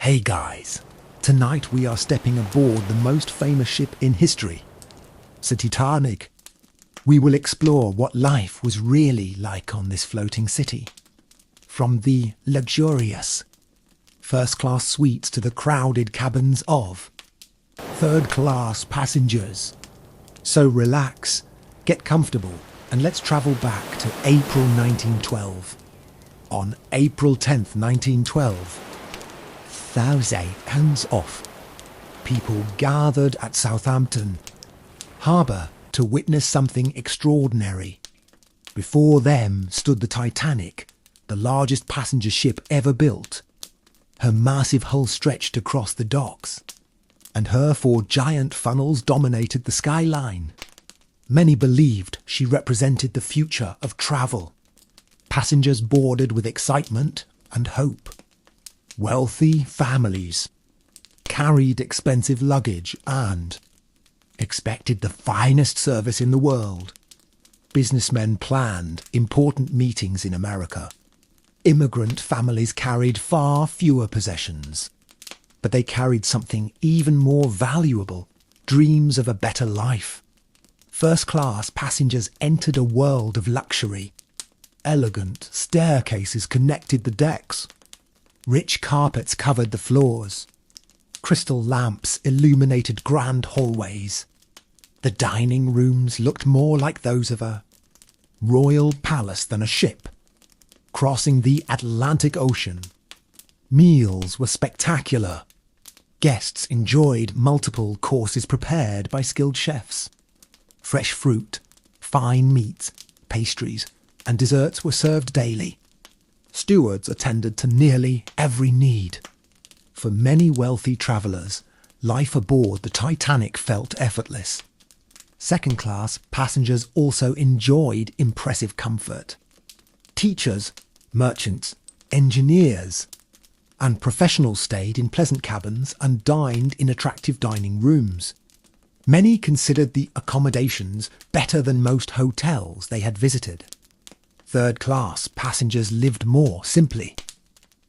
Hey guys, tonight we are stepping aboard the most famous ship in history, the Titanic. We will explore what life was really like on this floating city. From the luxurious first-class suites to the crowded cabins of third-class passengers. So relax, get comfortable, and let's travel back to April 1912. On April 10th, 1912, hands off. People gathered at Southampton harbour to witness something extraordinary. Before them stood the Titanic, the largest passenger ship ever built. Her massive hull stretched across the docks, and her four giant funnels dominated the skyline. Many believed she represented the future of travel. Passengers boarded with excitement and hope. Wealthy families carried expensive luggage and expected the finest service in the world. Businessmen planned important meetings in America. Immigrant families carried far fewer possessions, but they carried something even more valuable: dreams of a better life. First-class passengers entered a world of luxury. Elegant staircases connected the decks. Rich carpets covered the floors. Crystal lamps illuminated grand hallways. The dining rooms looked more like those of a royal palace than a ship crossing the Atlantic Ocean. Meals were spectacular. Guests enjoyed multiple courses prepared by skilled chefs. Fresh fruit, fine meats, pastries, and desserts were served daily. Stewards attended to nearly every need. For many wealthy travellers, life aboard the Titanic felt effortless. Second-class passengers also enjoyed impressive comfort. Teachers, merchants, engineers, and professionals stayed in pleasant cabins and dined in attractive dining rooms. Many considered the accommodations better than most hotels they had visited. Third-class passengers lived more simply.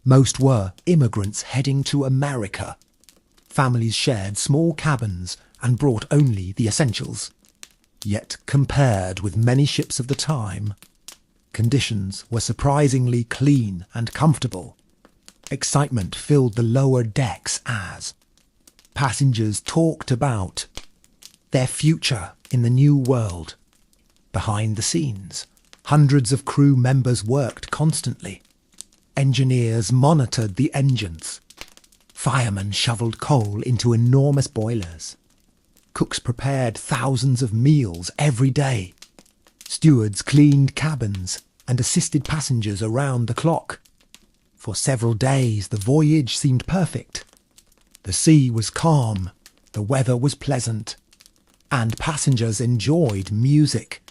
Most were immigrants heading to America. Families shared small cabins and brought only the essentials. Yet, compared with many ships of the time, conditions were surprisingly clean and comfortable. Excitement filled the lower decks as passengers talked about their future in the new world. Behind the scenes, hundreds of crew members worked constantly. Engineers monitored the engines. Firemen shoveled coal into enormous boilers. Cooks prepared thousands of meals every day. Stewards cleaned cabins and assisted passengers around the clock. For several days, the voyage seemed perfect. The sea was calm, the weather was pleasant, and passengers enjoyed music,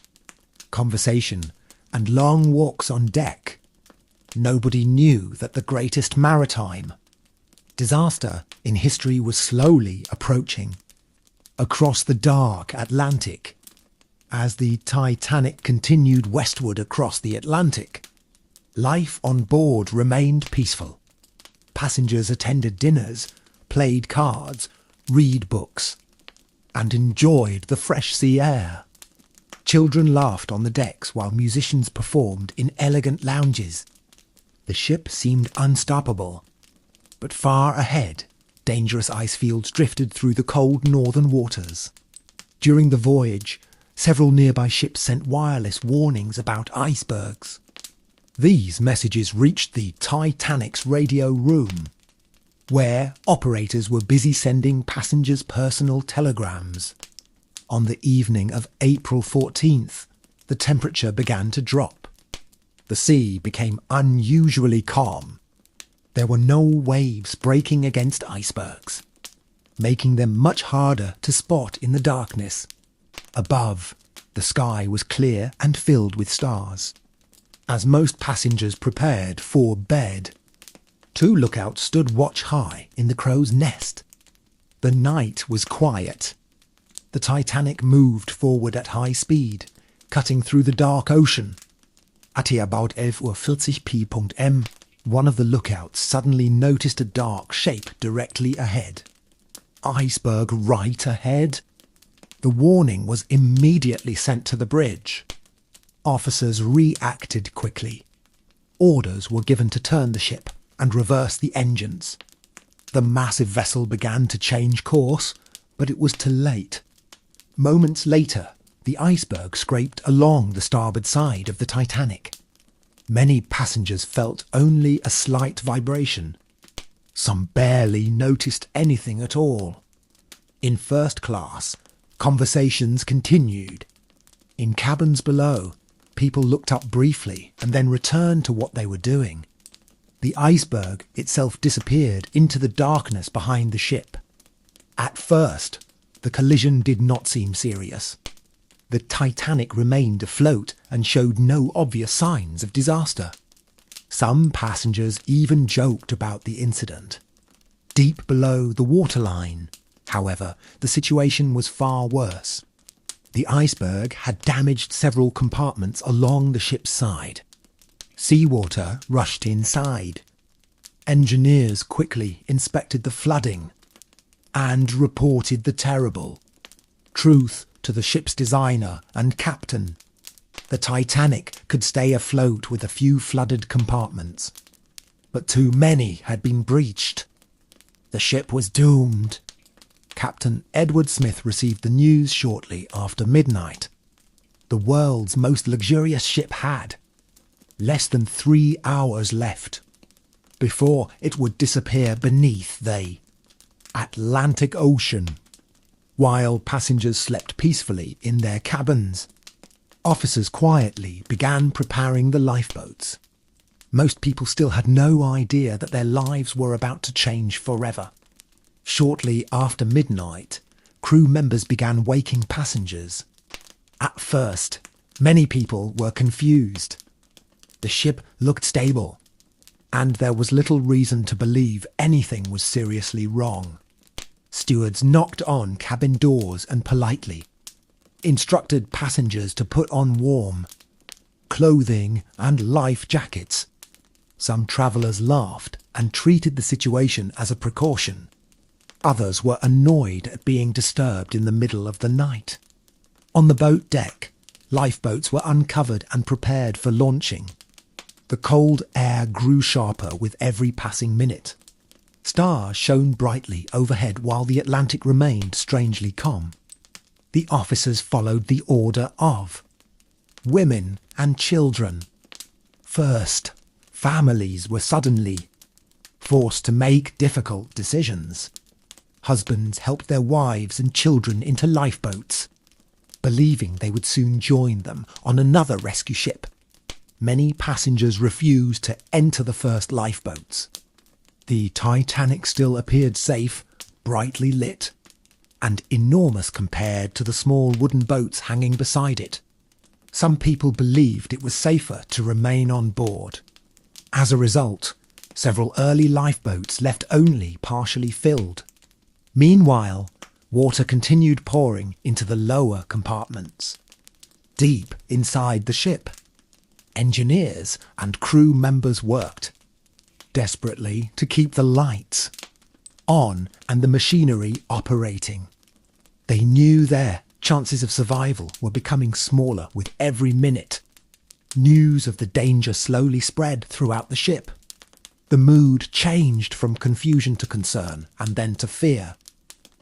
conversation, and long walks on deck. Nobody knew that the greatest maritime disaster in history was slowly approaching. Across the dark Atlantic, as the Titanic continued westward across the Atlantic, life on board remained peaceful. Passengers attended dinners, played cards, read books, and enjoyed the fresh sea air. Children laughed on the decks while musicians performed in elegant lounges. The ship seemed unstoppable, but far ahead, dangerous ice fields drifted through the cold northern waters. During the voyage, several nearby ships sent wireless warnings about icebergs. These messages reached the Titanic's radio room, where operators were busy sending passengers personal telegrams. On the evening of April 14th, the temperature began to drop. The sea became unusually calm. There were no waves breaking against icebergs, making them much harder to spot in the darkness. Above, the sky was clear and filled with stars. As most passengers prepared for bed, two lookouts stood watch high in the crow's nest. The night was quiet. The Titanic moved forward at high speed, cutting through the dark ocean. At about 11:40 p.m. One of the lookouts suddenly noticed a dark shape directly ahead. Iceberg right ahead? The warning was immediately sent to the bridge. Officers reacted quickly. Orders were given to turn the ship and reverse the engines. The massive vessel began to change course, but it was too late. Moments later, the iceberg scraped along the starboard side of the Titanic. Many passengers felt only a slight vibration. Some barely noticed anything at all. In first class, conversations continued. In cabins below, people looked up briefly and then returned to what they were doing. The iceberg itself disappeared into the darkness behind the ship. At first, the collision did not seem serious. The Titanic remained afloat and showed no obvious signs of disaster. Some passengers even joked about the incident. Deep below the waterline, however, the situation was far worse. The iceberg had damaged several compartments along the ship's side. Seawater rushed inside. Engineers quickly inspected the flooding and reported the terrible truth to the ship's designer and captain. The Titanic could stay afloat with a few flooded compartments, but too many had been breached. The ship was doomed. Captain Edward Smith received the news shortly after midnight. The world's most luxurious ship had less than 3 hours left before it would disappear beneath the Atlantic Ocean. While passengers slept peacefully in their cabins, officers quietly began preparing the lifeboats. Most people still had no idea that their lives were about to change forever. Shortly after midnight, crew members began waking passengers. At first, many people were confused. The ship looked stable, and there was little reason to believe anything was seriously wrong. Stewards knocked on cabin doors and politely instructed passengers to put on warm clothing and life jackets. Some travellers laughed and treated the situation as a precaution. Others were annoyed at being disturbed in the middle of the night. On the boat deck, lifeboats were uncovered and prepared for launching. The cold air grew sharper with every passing minute. Stars shone brightly overhead while the Atlantic remained strangely calm. The officers followed the order of women and children. First, families were suddenly forced to make difficult decisions. Husbands helped their wives and children into lifeboats, believing they would soon join them on another rescue ship. Many passengers refused to enter the first lifeboats. The Titanic still appeared safe, brightly lit, and enormous compared to the small wooden boats hanging beside it. Some people believed it was safer to remain on board. As a result, several early lifeboats left only partially filled. Meanwhile, water continued pouring into the lower compartments. Deep inside the ship, engineers and crew members worked desperately to keep the lights on and the machinery operating. They knew their chances of survival were becoming smaller with every minute. News of the danger slowly spread throughout the ship. The mood changed from confusion to concern and then to fear.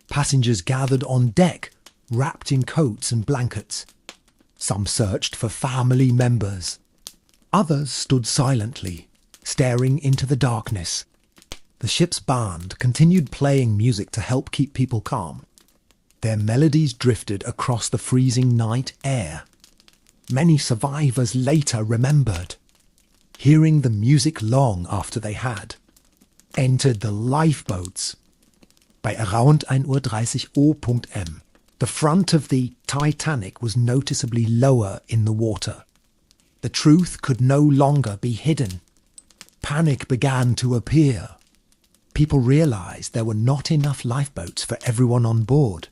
Passengers gathered on deck, wrapped in coats and blankets. Some searched for family members. Others stood silently, staring into the darkness. The ship's band continued playing music to help keep people calm. Their melodies drifted across the freezing night air. Many survivors later remembered hearing the music long after they had entered the lifeboats. Bei around 1:30 Uhr the front of the Titanic was noticeably lower in the water. The truth could no longer be hidden. Panic began to appear. People realized there were not enough lifeboats for everyone on board.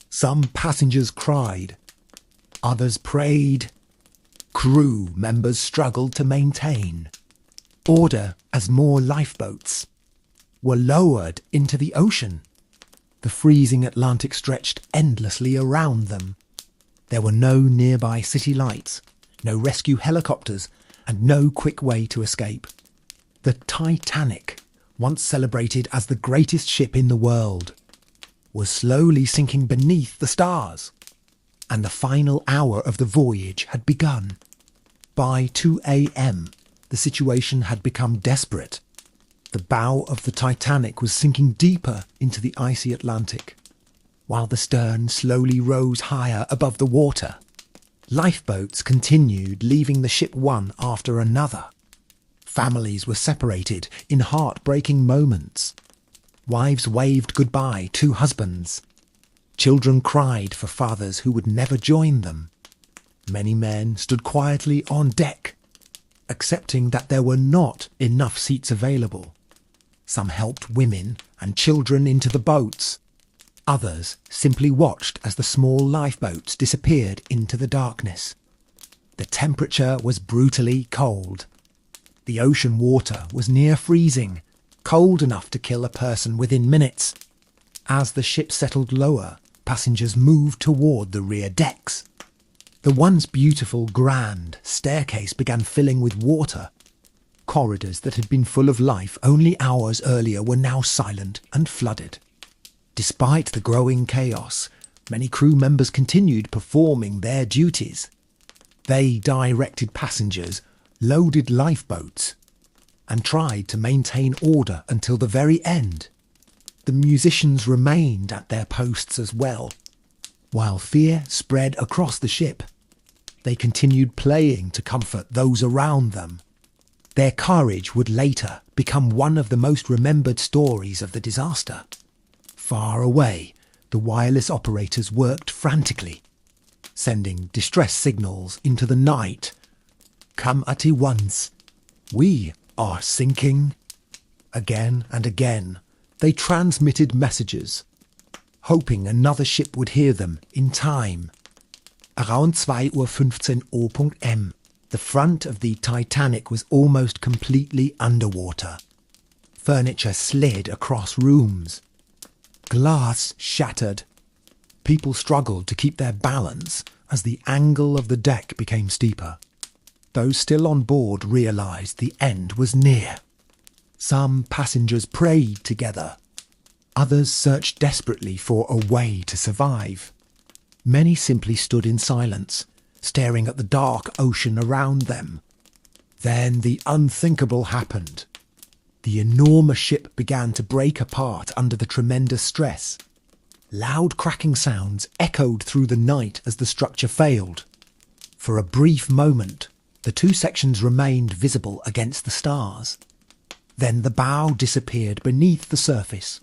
Some passengers cried. Others prayed. Crew members struggled to maintain order as more lifeboats were lowered into the ocean. The freezing Atlantic stretched endlessly around them. There were no nearby city lights, no rescue helicopters, and no quick way to escape. The Titanic, once celebrated as the greatest ship in the world, was slowly sinking beneath the stars, and the final hour of the voyage had begun. By 2 a.m., the situation had become desperate. The bow of the Titanic was sinking deeper into the icy Atlantic, while the stern slowly rose higher above the water. Lifeboats continued leaving the ship one after another. Families were separated in heartbreaking moments. Wives waved goodbye to husbands. Children cried for fathers who would never join them. Many men stood quietly on deck, accepting that there were not enough seats available. Some helped women and children into the boats. Others simply watched as the small lifeboats disappeared into the darkness. The temperature was brutally cold. The ocean water was near freezing, cold enough to kill a person within minutes. As the ship settled lower, passengers moved toward the rear decks. The once beautiful grand staircase began filling with water. Corridors that had been full of life only hours earlier were now silent and flooded. Despite the growing chaos, many crew members continued performing their duties. They directed passengers, loaded lifeboats, and tried to maintain order until the very end. The musicians remained at their posts as well. While fear spread across the ship, they continued playing to comfort those around them. Their courage would later become one of the most remembered stories of the disaster. Far away, the wireless operators worked frantically, sending distress signals into the night. "Come at once. We are sinking." Again and again, they transmitted messages, hoping another ship would hear them in time. Around 2:15 Uhr, the front of the Titanic was almost completely underwater. Furniture slid across rooms. Glass shattered. People struggled to keep their balance as the angle of the deck became steeper. Those still on board realized the end was near. Some passengers prayed together. Others searched desperately for a way to survive. Many simply stood in silence, staring at the dark ocean around them. Then the unthinkable happened. The enormous ship began to break apart under the tremendous stress. Loud cracking sounds echoed through the night as the structure failed. For a brief moment, the two sections remained visible against the stars. Then the bow disappeared beneath the surface.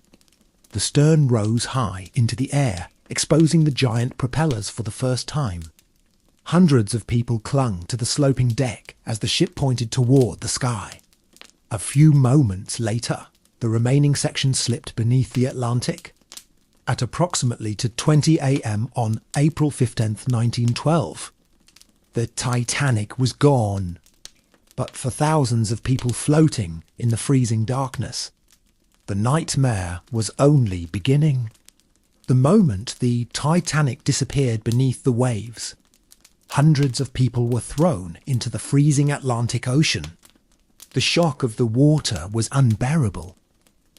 The stern rose high into the air, exposing the giant propellers for the first time. Hundreds of people clung to the sloping deck as the ship pointed toward the sky. A few moments later, the remaining section slipped beneath the Atlantic. At approximately 20 a.m. on April 15th, 1912, the Titanic was gone. But for thousands of people floating in the freezing darkness, the nightmare was only beginning. The moment the Titanic disappeared beneath the waves, hundreds of people were thrown into the freezing Atlantic Ocean. The shock of the water was unbearable.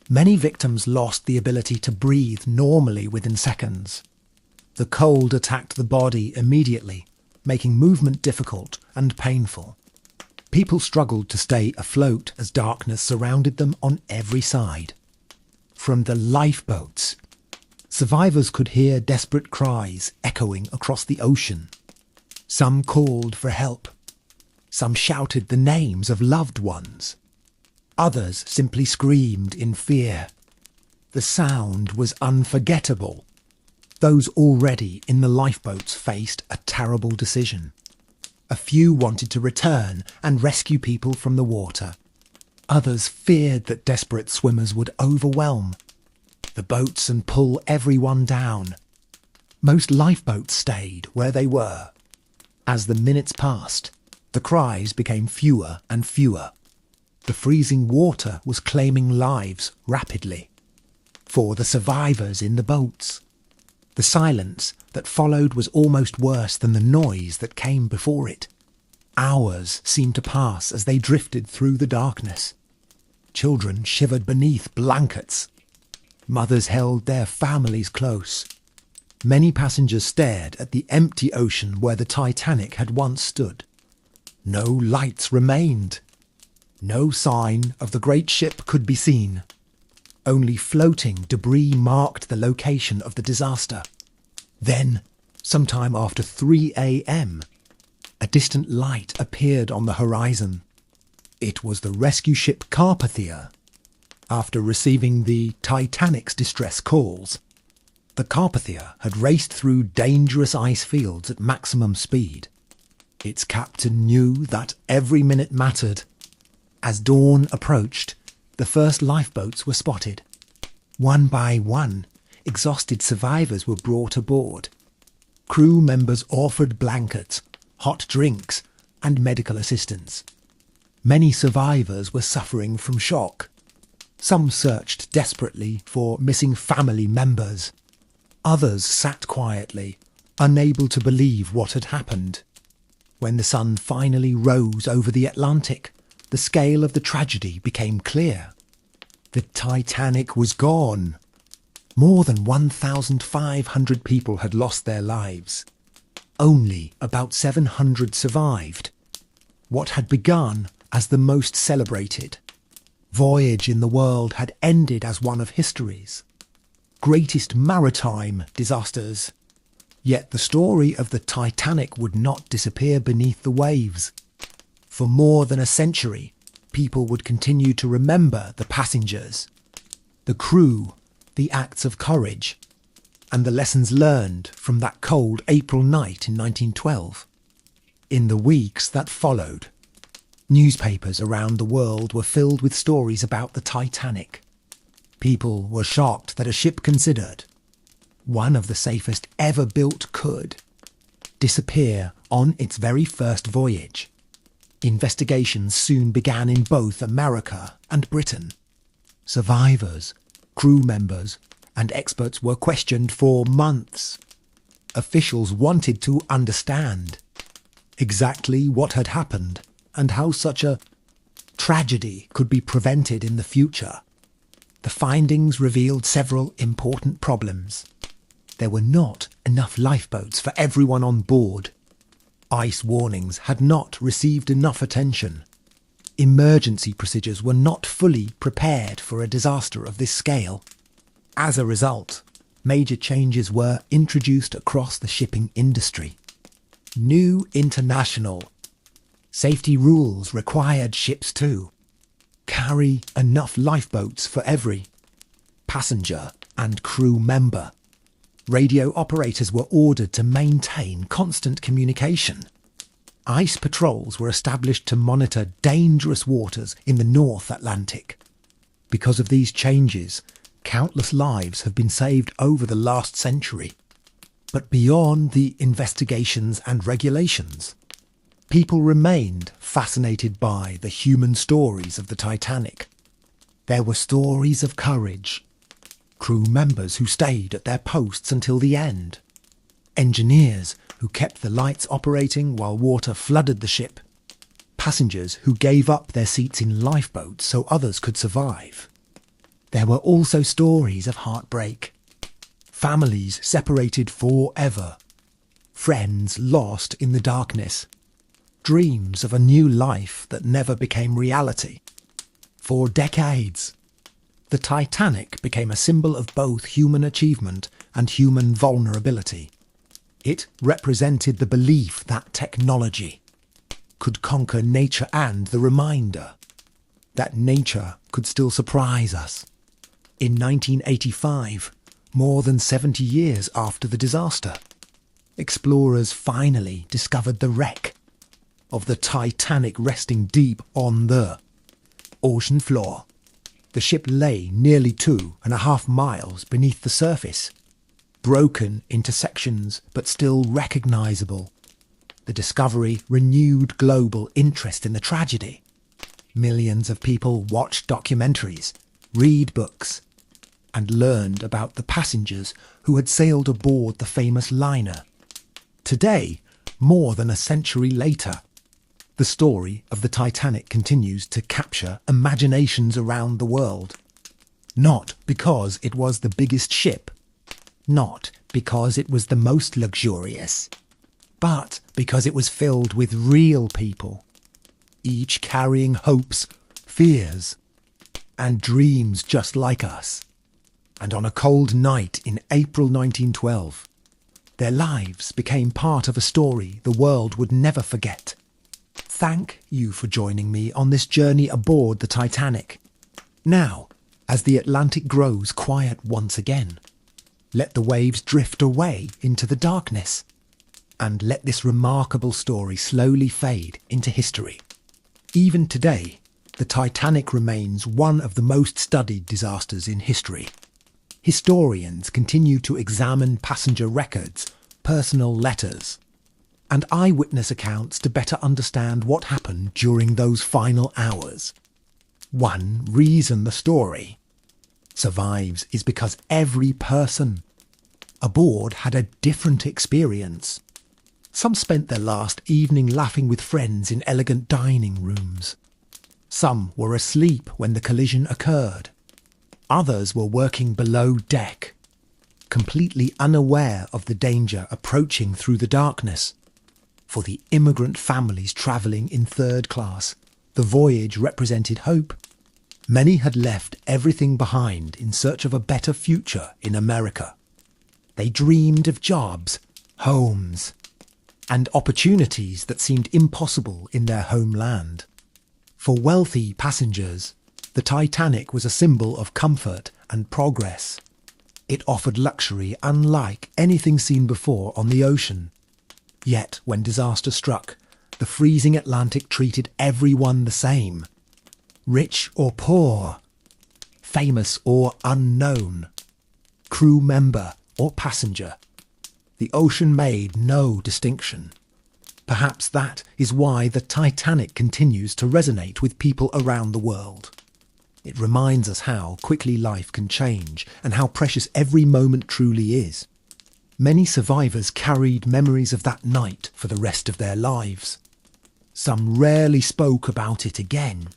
Many victims lost the ability to breathe normally within seconds. The cold attacked the body immediately, making movement difficult and painful. People struggled to stay afloat as darkness surrounded them on every side. From the lifeboats, survivors could hear desperate cries echoing across the ocean. Some called for help. Some shouted the names of loved ones. Others simply screamed in fear. The sound was unforgettable. Those already in the lifeboats faced a terrible decision. A few wanted to return and rescue people from the water. Others feared that desperate swimmers would overwhelm the boats and pull everyone down. Most lifeboats stayed where they were. As the minutes passed, the cries became fewer and fewer. The freezing water was claiming lives rapidly. For the survivors in the boats, the silence that followed was almost worse than the noise that came before it. Hours seemed to pass as they drifted through the darkness. Children shivered beneath blankets. Mothers held their families close. Many passengers stared at the empty ocean where the Titanic had once stood. No lights remained. No sign of the great ship could be seen. Only floating debris marked the location of the disaster. Then, sometime after 3 a.m, a distant light appeared on the horizon. It was the rescue ship Carpathia. After receiving the Titanic's distress calls, the Carpathia had raced through dangerous ice fields at maximum speed. Its captain knew that every minute mattered. As dawn approached, the first lifeboats were spotted. One by one, exhausted survivors were brought aboard. Crew members offered blankets, hot drinks, and medical assistance. Many survivors were suffering from shock. Some searched desperately for missing family members. Others sat quietly, unable to believe what had happened. When the sun finally rose over the Atlantic, the scale of the tragedy became clear. The Titanic was gone. More than 1,500 people had lost their lives. Only about 700 survived. What had begun as the most celebrated voyage in the world had ended as one of history's greatest maritime disasters. Yet the story of the Titanic would not disappear beneath the waves. For more than a century, people would continue to remember the passengers, the crew, the acts of courage, and the lessons learned from that cold April night in 1912. In the weeks that followed, newspapers around the world were filled with stories about the Titanic. People were shocked that a ship considered one of the safest ever built could disappear on its very first voyage. Investigations soon began in both America and Britain. Survivors, crew members, and experts were questioned for months. Officials wanted to understand exactly what had happened and how such a tragedy could be prevented in the future. The findings revealed several important problems. There were not enough lifeboats for everyone on board. Ice warnings had not received enough attention. Emergency procedures were not fully prepared for a disaster of this scale. As a result, major changes were introduced across the shipping industry. New international safety rules required ships to carry enough lifeboats for every passenger and crew member. Radio operators were ordered to maintain constant communication. Ice patrols were established to monitor dangerous waters in the North Atlantic. Because of these changes, countless lives have been saved over the last century. But beyond the investigations and regulations, people remained fascinated by the human stories of the Titanic. There were stories of courage, crew members who stayed at their posts until the end, engineers who kept the lights operating while water flooded the ship, passengers who gave up their seats in lifeboats so others could survive. There were also stories of heartbreak, families separated forever, friends lost in the darkness, dreams of a new life that never became reality. For decades, the Titanic became a symbol of both human achievement and human vulnerability. It represented the belief that technology could conquer nature and the reminder that nature could still surprise us. In 1985, more than 70 years after the disaster, explorers finally discovered the wreck of the Titanic resting deep on the ocean floor. The ship lay nearly 2.5 miles beneath the surface, broken into sections but still recognisable. The discovery renewed global interest in the tragedy. Millions of people watched documentaries, read books, and learned about the passengers who had sailed aboard the famous liner. Today, more than a century later, the story of the Titanic continues to capture imaginations around the world. Not because it was the biggest ship, not because it was the most luxurious, but because it was filled with real people, each carrying hopes, fears, and dreams just like us. And on a cold night in April 1912, their lives became part of a story the world would never forget. Thank you for joining me on this journey aboard the Titanic. Now, as the Atlantic grows quiet once again, let the waves drift away into the darkness, and let this remarkable story slowly fade into history. Even today, the Titanic remains one of the most studied disasters in history. Historians continue to examine passenger records, personal letters, and eyewitness accounts to better understand what happened during those final hours. One reason the story survives is because every person aboard had a different experience. Some spent their last evening laughing with friends in elegant dining rooms. Some were asleep when the collision occurred. Others were working below deck, completely unaware of the danger approaching through the darkness. For the immigrant families travelling in third class, the voyage represented hope. Many had left everything behind in search of a better future in America. They dreamed of jobs, homes, and opportunities that seemed impossible in their homeland. For wealthy passengers, the Titanic was a symbol of comfort and progress. It offered luxury unlike anything seen before on the ocean. Yet, when disaster struck, the freezing Atlantic treated everyone the same. Rich or poor, famous or unknown, crew member or passenger. The ocean made no distinction. Perhaps that is why the Titanic continues to resonate with people around the world. It reminds us how quickly life can change and how precious every moment truly is. Many survivors carried memories of that night for the rest of their lives. Some rarely spoke about it again.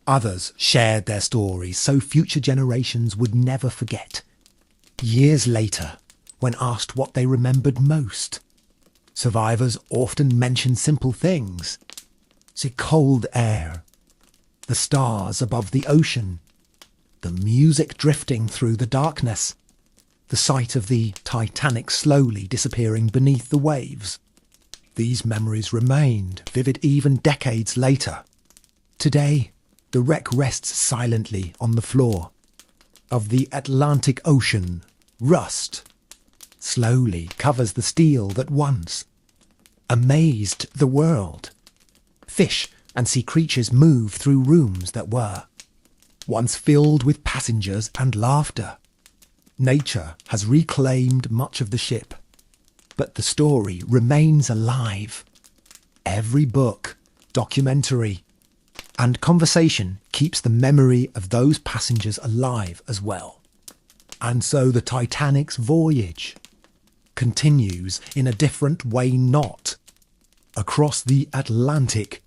Others shared their stories so future generations would never forget. Years later, when asked what they remembered most, survivors often mention simple things. The cold air, the stars above the ocean, the music drifting through the darkness, the sight of the Titanic slowly disappearing beneath the waves. These memories remained vivid even decades later. Today, the wreck rests silently on the floor of the Atlantic Ocean. Rust slowly covers the steel that once amazed the world. Fish and sea creatures move through rooms that were once filled with passengers and laughter. Nature has reclaimed much of the ship, but the story remains alive. Every book, documentary, and conversation keeps the memory of those passengers alive as well. And so the Titanic's voyage continues in a different way, not across the Atlantic,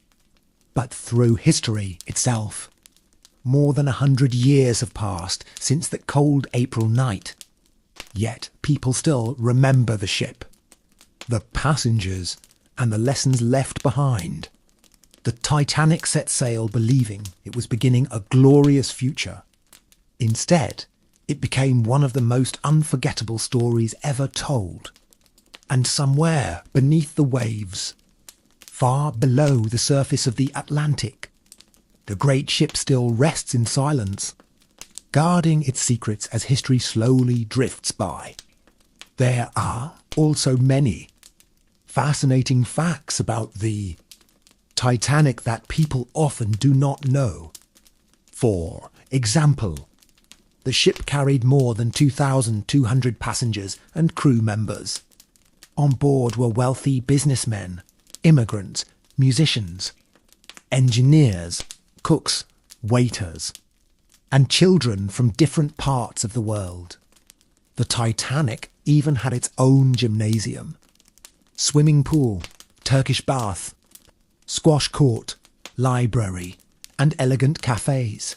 but through history itself. More than 100 years have passed since that cold April night, yet people still remember the ship, the passengers, and the lessons left behind. The Titanic set sail believing it was beginning a glorious future. Instead, it became one of the most unforgettable stories ever told. And somewhere beneath the waves, far below the surface of the Atlantic, the great ship still rests in silence, guarding its secrets as history slowly drifts by. There are also many fascinating facts about the Titanic that people often do not know. For example, the ship carried more than 2,200 passengers and crew members. On board were wealthy businessmen, immigrants, musicians, engineers, cooks, waiters, and children from different parts of the world. The Titanic even had its own gymnasium, swimming pool, Turkish bath, squash court, library, and elegant cafes.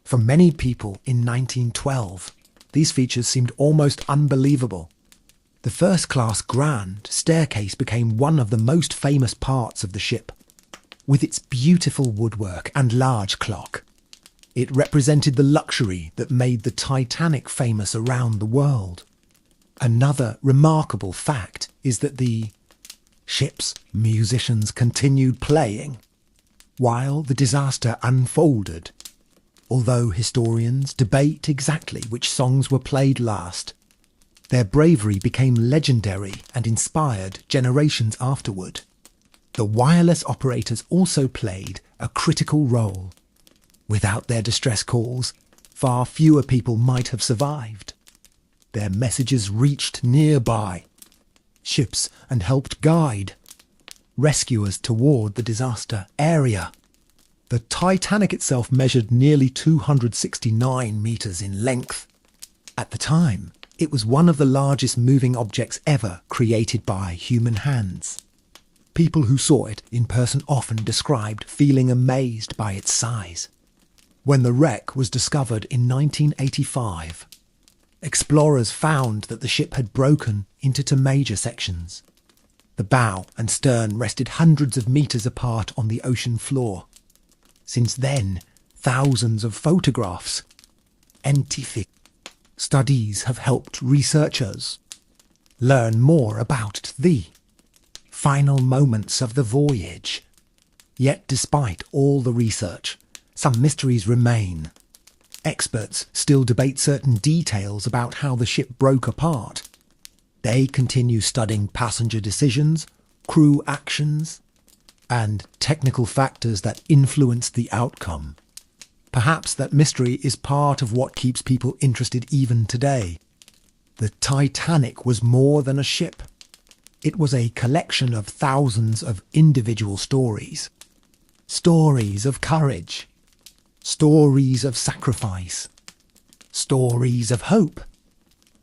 For many people in 1912, these features seemed almost unbelievable. The first-class grand staircase became one of the most famous parts of the ship. With its beautiful woodwork and large clock, it represented the luxury that made the Titanic famous around the world. Another remarkable fact is that the ship's musicians continued playing while the disaster unfolded. Although historians debate exactly which songs were played last, their bravery became legendary and inspired generations afterward. The wireless operators also played a critical role. Without their distress calls, far fewer people might have survived. Their messages reached nearby ships and helped guide rescuers toward the disaster area. The Titanic itself measured nearly 269 meters in length. At the time, it was one of the largest moving objects ever created by human hands. People who saw it in person often described feeling amazed by its size. When the wreck was discovered in 1985, explorers found that the ship had broken into two major sections. The bow and stern rested hundreds of meters apart on the ocean floor. Since then, thousands of photographs, scientific studies have helped researchers learn more about the final moments of the voyage. Yet despite all the research, some mysteries remain. Experts still debate certain details about how the ship broke apart. They continue studying passenger decisions, crew actions, and technical factors that influence the outcome. Perhaps that mystery is part of what keeps people interested even today. The Titanic was more than a ship. It was a collection of thousands of individual stories. Stories of courage, stories of sacrifice, stories of hope,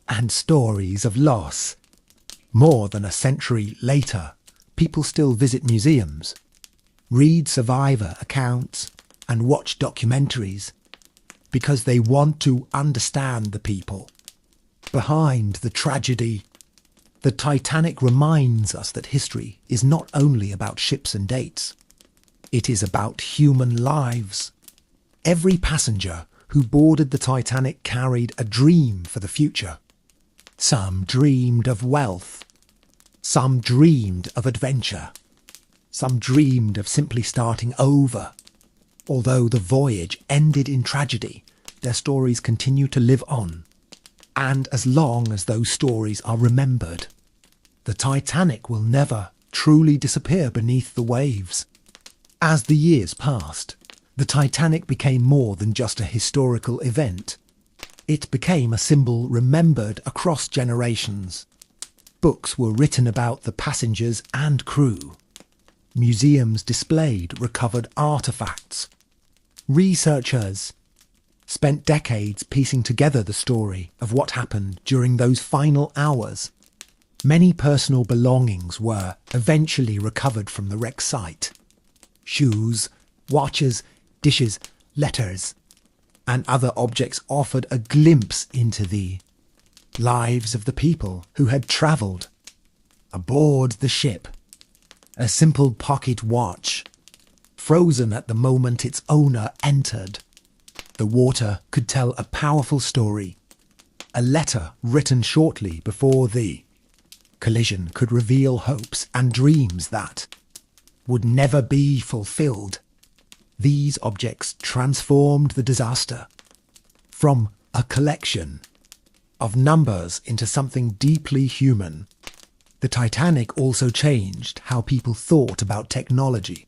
and stories of loss. More than a century later, people still visit museums, read survivor accounts, and watch documentaries because they want to understand the people behind the tragedy. The Titanic reminds us that history is not only about ships and dates. It is about human lives. Every passenger who boarded the Titanic carried a dream for the future. Some dreamed of wealth. Some dreamed of adventure. Some dreamed of simply starting over. Although the voyage ended in tragedy, their stories continue to live on. And as long as those stories are remembered, the Titanic will never truly disappear beneath the waves. As the years passed, the Titanic became more than just a historical event. It became a symbol remembered across generations. Books were written about the passengers and crew. Museums displayed recovered artefacts. Researchers spent decades piecing together the story of what happened during those final hours. Many personal belongings were eventually recovered from the wreck site. Shoes, watches, dishes, letters, and other objects offered a glimpse into the lives of the people who had travelled aboard the ship. A simple pocket watch, frozen at the moment its owner entered. The water could tell a powerful story. A letter written shortly before the collision could reveal hopes and dreams that would never be fulfilled. These objects transformed the disaster from a collection of numbers into something deeply human. The Titanic also changed how people thought about technology.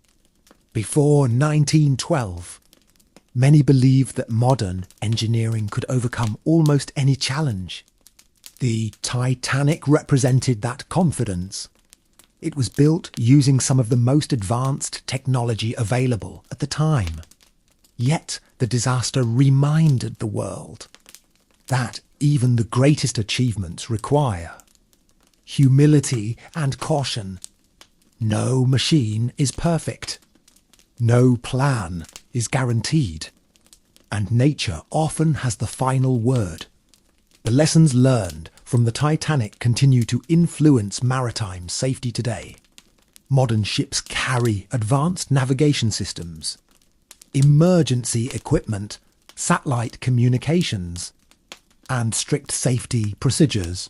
Before 1912, many believed that modern engineering could overcome almost any challenge. The Titanic represented that confidence. It was built using some of the most advanced technology available at the time. Yet the disaster reminded the world that even the greatest achievements require humility and caution. No machine is perfect. No plan is guaranteed. And nature often has the final word. The lessons learned from the Titanic continue to influence maritime safety today. Modern ships carry advanced navigation systems, emergency equipment, satellite communications, and strict safety procedures.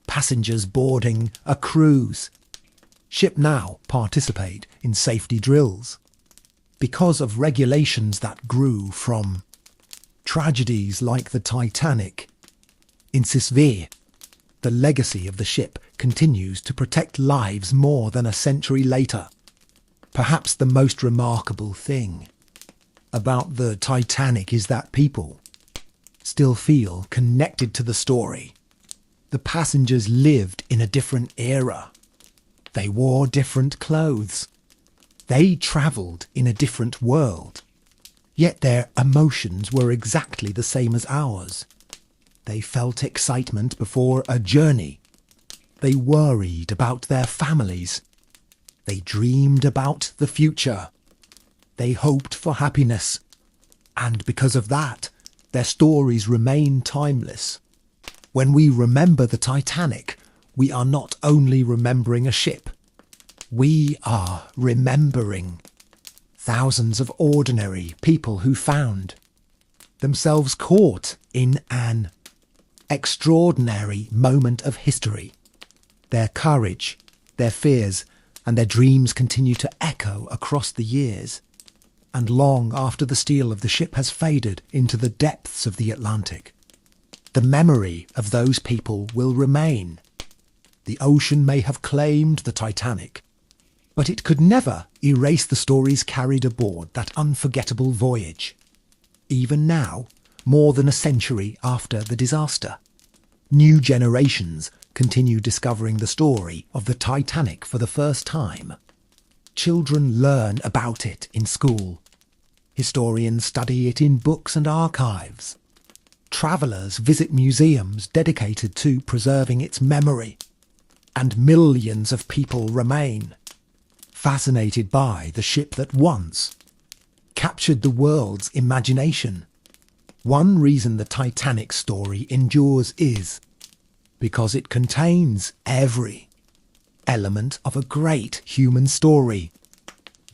Passengers boarding a cruise ship now participate in safety drills because of regulations that grew from tragedies like the Titanic. In Sisvere, the legacy of the ship continues to protect lives more than a century later. Perhaps the most remarkable thing about the Titanic is that people still feel connected to the story. The passengers lived in a different era. They wore different clothes. They travelled in a different world. Yet their emotions were exactly the same as ours. They felt excitement before a journey. They worried about their families. They dreamed about the future. They hoped for happiness. And because of that, their stories remain timeless. When we remember the Titanic, we are not only remembering a ship. We are remembering thousands of ordinary people who found themselves caught in an extraordinary moment of history. Their courage, their fears, and their dreams continue to echo across the years, and long after the steel of the ship has faded into the depths of the Atlantic. The memory of those people will remain. The ocean may have claimed the Titanic, but it could never erase the stories carried aboard that unforgettable voyage. Even now, more than a century after the disaster, new generations continue discovering the story of the Titanic for the first time. Children learn about it in school. Historians study it in books and archives. Travellers visit museums dedicated to preserving its memory. And millions of people remain fascinated by the ship that once captured the world's imagination. One reason the Titanic story endures is because it contains every element of a great human story.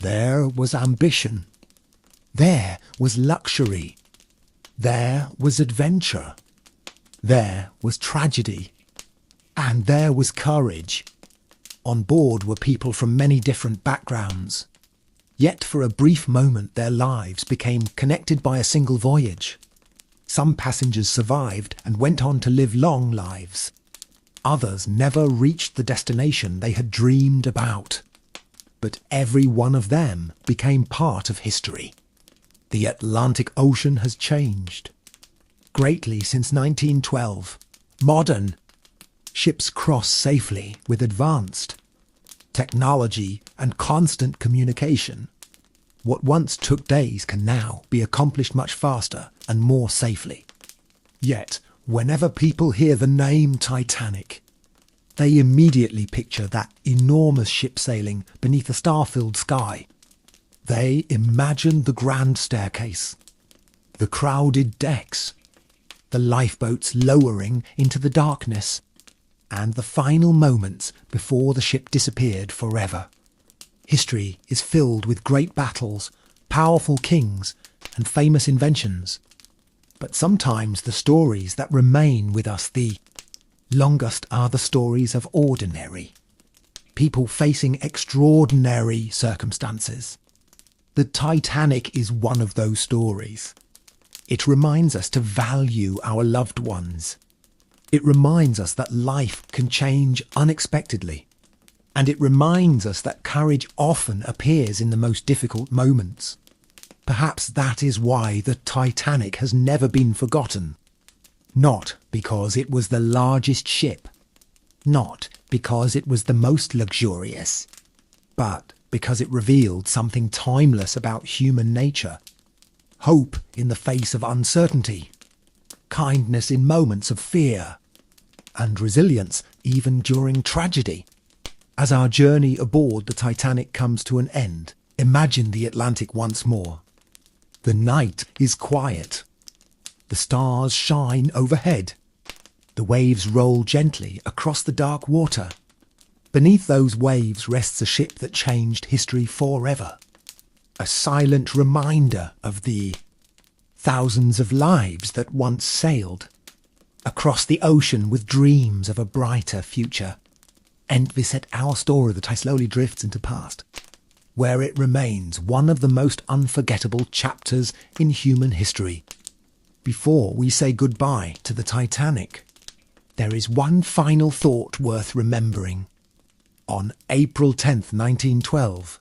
There was ambition. There was luxury. There was adventure. There was tragedy. And there was courage. On board were people from many different backgrounds. Yet for a brief moment their lives became connected by a single voyage. Some passengers survived and went on to live long lives. Others never reached the destination they had dreamed about. But every one of them became part of history. The Atlantic Ocean has changed greatly since 1912. Modern ships cross safely with advanced technology and constant communication. What once took days can now be accomplished much faster and more safely. Yet, whenever people hear the name Titanic, they immediately picture that enormous ship sailing beneath a star-filled sky. They imagine the grand staircase, the crowded decks, the lifeboats lowering into the darkness, and the final moments before the ship disappeared forever. History is filled with great battles, powerful kings, and famous inventions. But sometimes the stories that remain with us the longest are the stories of ordinary people facing extraordinary circumstances. The Titanic is one of those stories. It reminds us to value our loved ones. It reminds us that life can change unexpectedly. And it reminds us that courage often appears in the most difficult moments. Perhaps that is why the Titanic has never been forgotten. Not because it was the largest ship. Not because it was the most luxurious. But because it revealed something timeless about human nature. hope in the face of uncertainty, kindness in moments of fear, and resilience even during tragedy. As our journey aboard the Titanic comes to an end, imagine the Atlantic once more. The night is quiet. The stars shine overhead. The waves roll gently across the dark water. Beneath those waves rests a ship that changed history forever. A silent reminder of the thousands of lives that once sailed across the ocean with dreams of a brighter future. And we set our story that I slowly drifts into past, where it remains one of the most unforgettable chapters in human history. Before we say goodbye to the Titanic, there is one final thought worth remembering. On April 10th, 1912,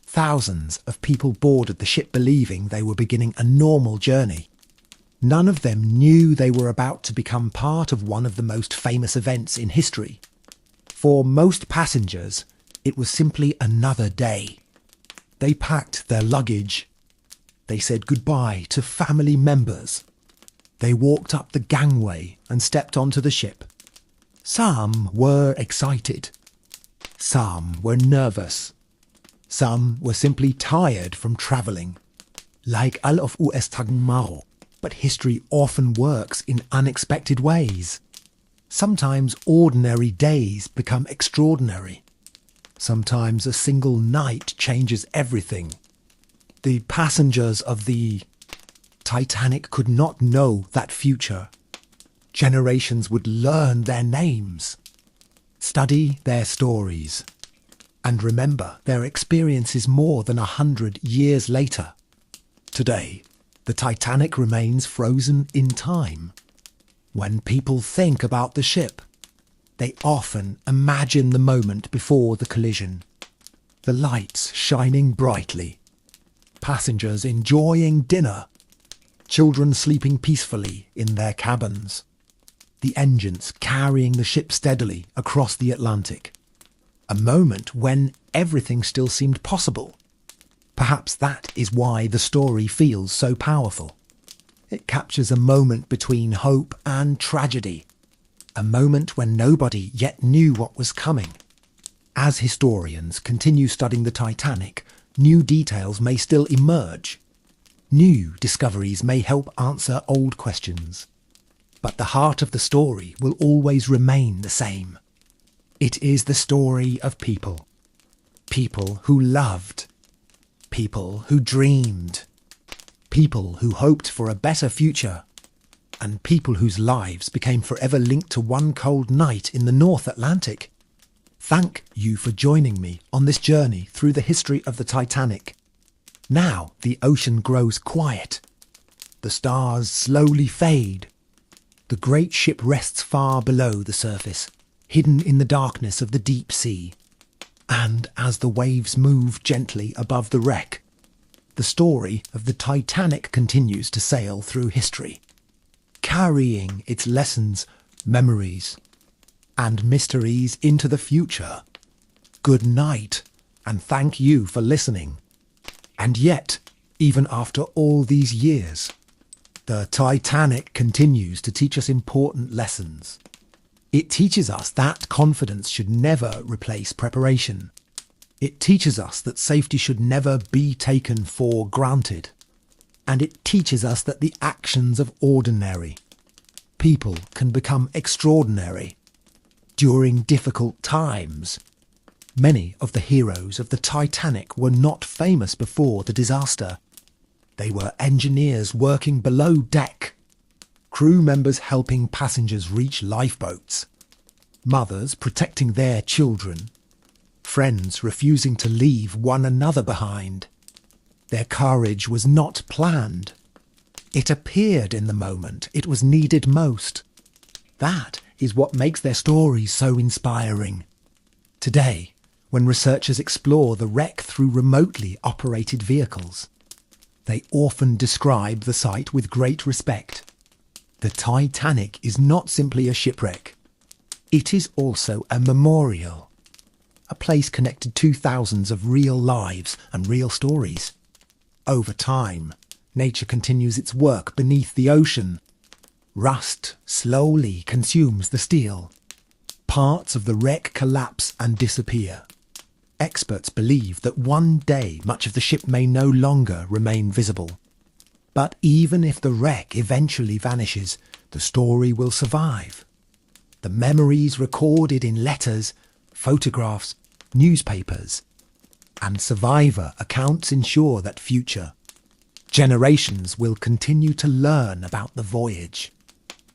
thousands of people boarded the ship believing they were beginning a normal journey. None of them knew they were about to become part of one of the most famous events in history. For most passengers, it was simply another day. They packed their luggage. They said goodbye to family members. They walked up the gangway and stepped onto the ship. Some were excited. Some were nervous. Some were simply tired from travelling. Like all of US Tagmaro. But history often works in unexpected ways. Sometimes ordinary days become extraordinary. Sometimes a single night changes everything. The passengers of the Titanic could not know that future. Generations would learn their names, study their stories, and remember their experiences more than 100 years later. Today, the Titanic remains frozen in time. When people think about the ship, they often imagine the moment before the collision. The lights shining brightly, passengers enjoying dinner, children sleeping peacefully in their cabins, the engines carrying the ship steadily across the Atlantic. A moment when everything still seemed possible. Perhaps that is why the story feels so powerful. It captures a moment between hope and tragedy, a moment when nobody yet knew what was coming. As historians continue studying the Titanic, new details may still emerge. New discoveries may help answer old questions. But the heart of the story will always remain the same. It is the story of people. People who loved. People who dreamed. People who hoped for a better future, and people whose lives became forever linked to one cold night in the North Atlantic. Thank you for joining me on this journey through the history of the Titanic. Now the ocean grows quiet. The stars slowly fade. The great ship rests far below the surface, hidden in the darkness of the deep sea. And as the waves move gently above the wreck, the story of the Titanic continues to sail through history, carrying its lessons, memories, and mysteries into the future. Good night, and thank you for listening. And yet, even after all these years, the Titanic continues to teach us important lessons. It teaches us that confidence should never replace preparation. It teaches us that safety should never be taken for granted. And it teaches us that the actions of ordinary people can become extraordinary. During difficult times, many of the heroes of the Titanic were not famous before the disaster. They were engineers working below deck, crew members helping passengers reach lifeboats, mothers protecting their children, friends refusing to leave one another behind. Their courage was not planned. It appeared in the moment it was needed most. That is what makes their stories so inspiring. Today, when researchers explore the wreck through remotely operated vehicles, they often describe the site with great respect. The Titanic is not simply a shipwreck. It is also a memorial, a place connected to thousands of real lives and real stories. Over time, nature continues its work beneath the ocean. Rust slowly consumes the steel. Parts of the wreck collapse and disappear. Experts believe that one day much of the ship may no longer remain visible. But even if the wreck eventually vanishes, the story will survive. The memories recorded in letters, photographs, newspapers, and survivor accounts ensure that future generations will continue to learn about the voyage.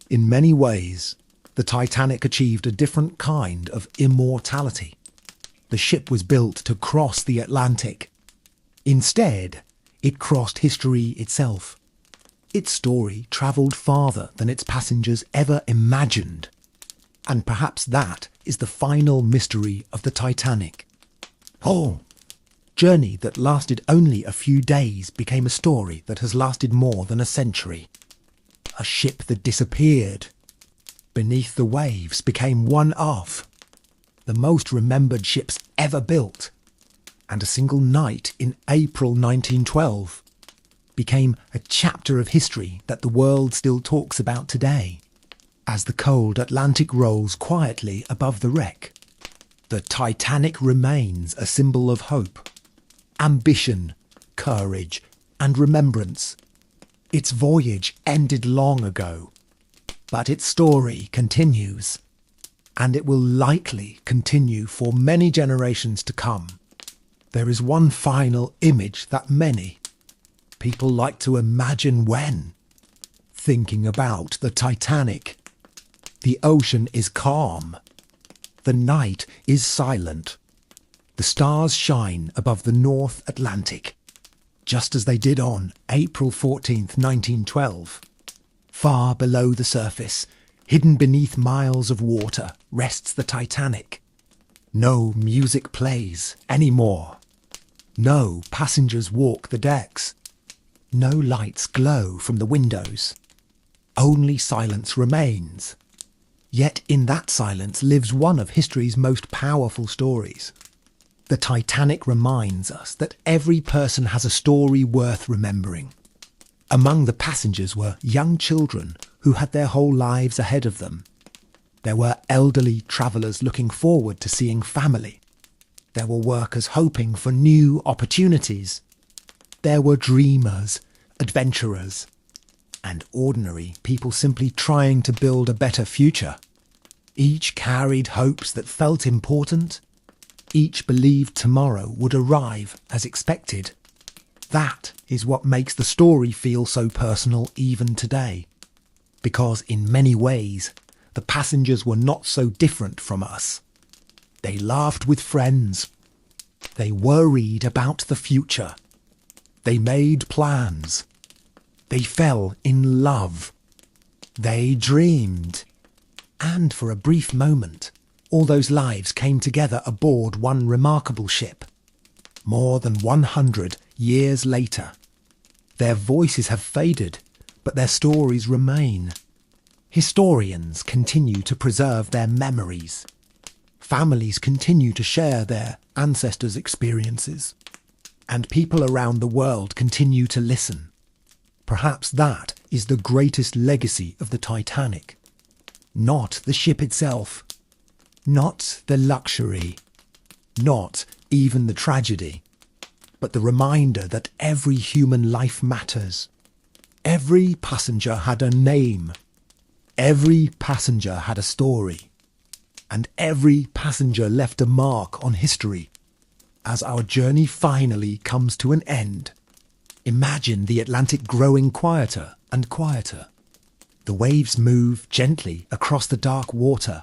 In many ways, the Titanic achieved a different kind of immortality. The ship was built to cross the Atlantic. Instead, it crossed history itself. Its story travelled farther than its passengers ever imagined. And perhaps that is the final mystery of the Titanic. Oh, journey that lasted only a few days became a story that has lasted more than a century. A ship that disappeared beneath the waves became one of the most remembered ships ever built. And a single night in April 1912 became a chapter of history that the world still talks about today. As the cold Atlantic rolls quietly above the wreck, the Titanic remains a symbol of hope, ambition, courage, and remembrance. Its voyage ended long ago, but its story continues, and it will likely continue for many generations to come. There is one final image that many people like to imagine when thinking about the Titanic. The ocean is calm. The night is silent. The stars shine above the North Atlantic, just as they did on April 14th, 1912. Far below the surface, hidden beneath miles of water, rests the Titanic. No music plays anymore. No passengers walk the decks. No lights glow from the windows. Only silence remains. Yet in that silence lives one of history's most powerful stories. The Titanic reminds us that every person has a story worth remembering. Among the passengers were young children who had their whole lives ahead of them. There were elderly travellers looking forward to seeing family. There were workers hoping for new opportunities. There were dreamers, adventurers, and ordinary people simply trying to build a better future. Each carried hopes that felt important. Each believed tomorrow would arrive as expected. That is what makes the story feel so personal even today. Because in many ways, the passengers were not so different from us. They laughed with friends. They worried about the future. They made plans. They fell in love. They dreamed. And for a brief moment, all those lives came together aboard one remarkable ship. More than 100 years later, their voices have faded, but their stories remain. Historians continue to preserve their memories. Families continue to share their ancestors' experiences. And people around the world continue to listen. Perhaps that is the greatest legacy of the Titanic. Not the ship itself. Not the luxury. Not even the tragedy. But the reminder that every human life matters. Every passenger had a name. Every passenger had a story. And every passenger left a mark on history. As our journey finally comes to an end, imagine the Atlantic growing quieter and quieter. The waves move gently across the dark water.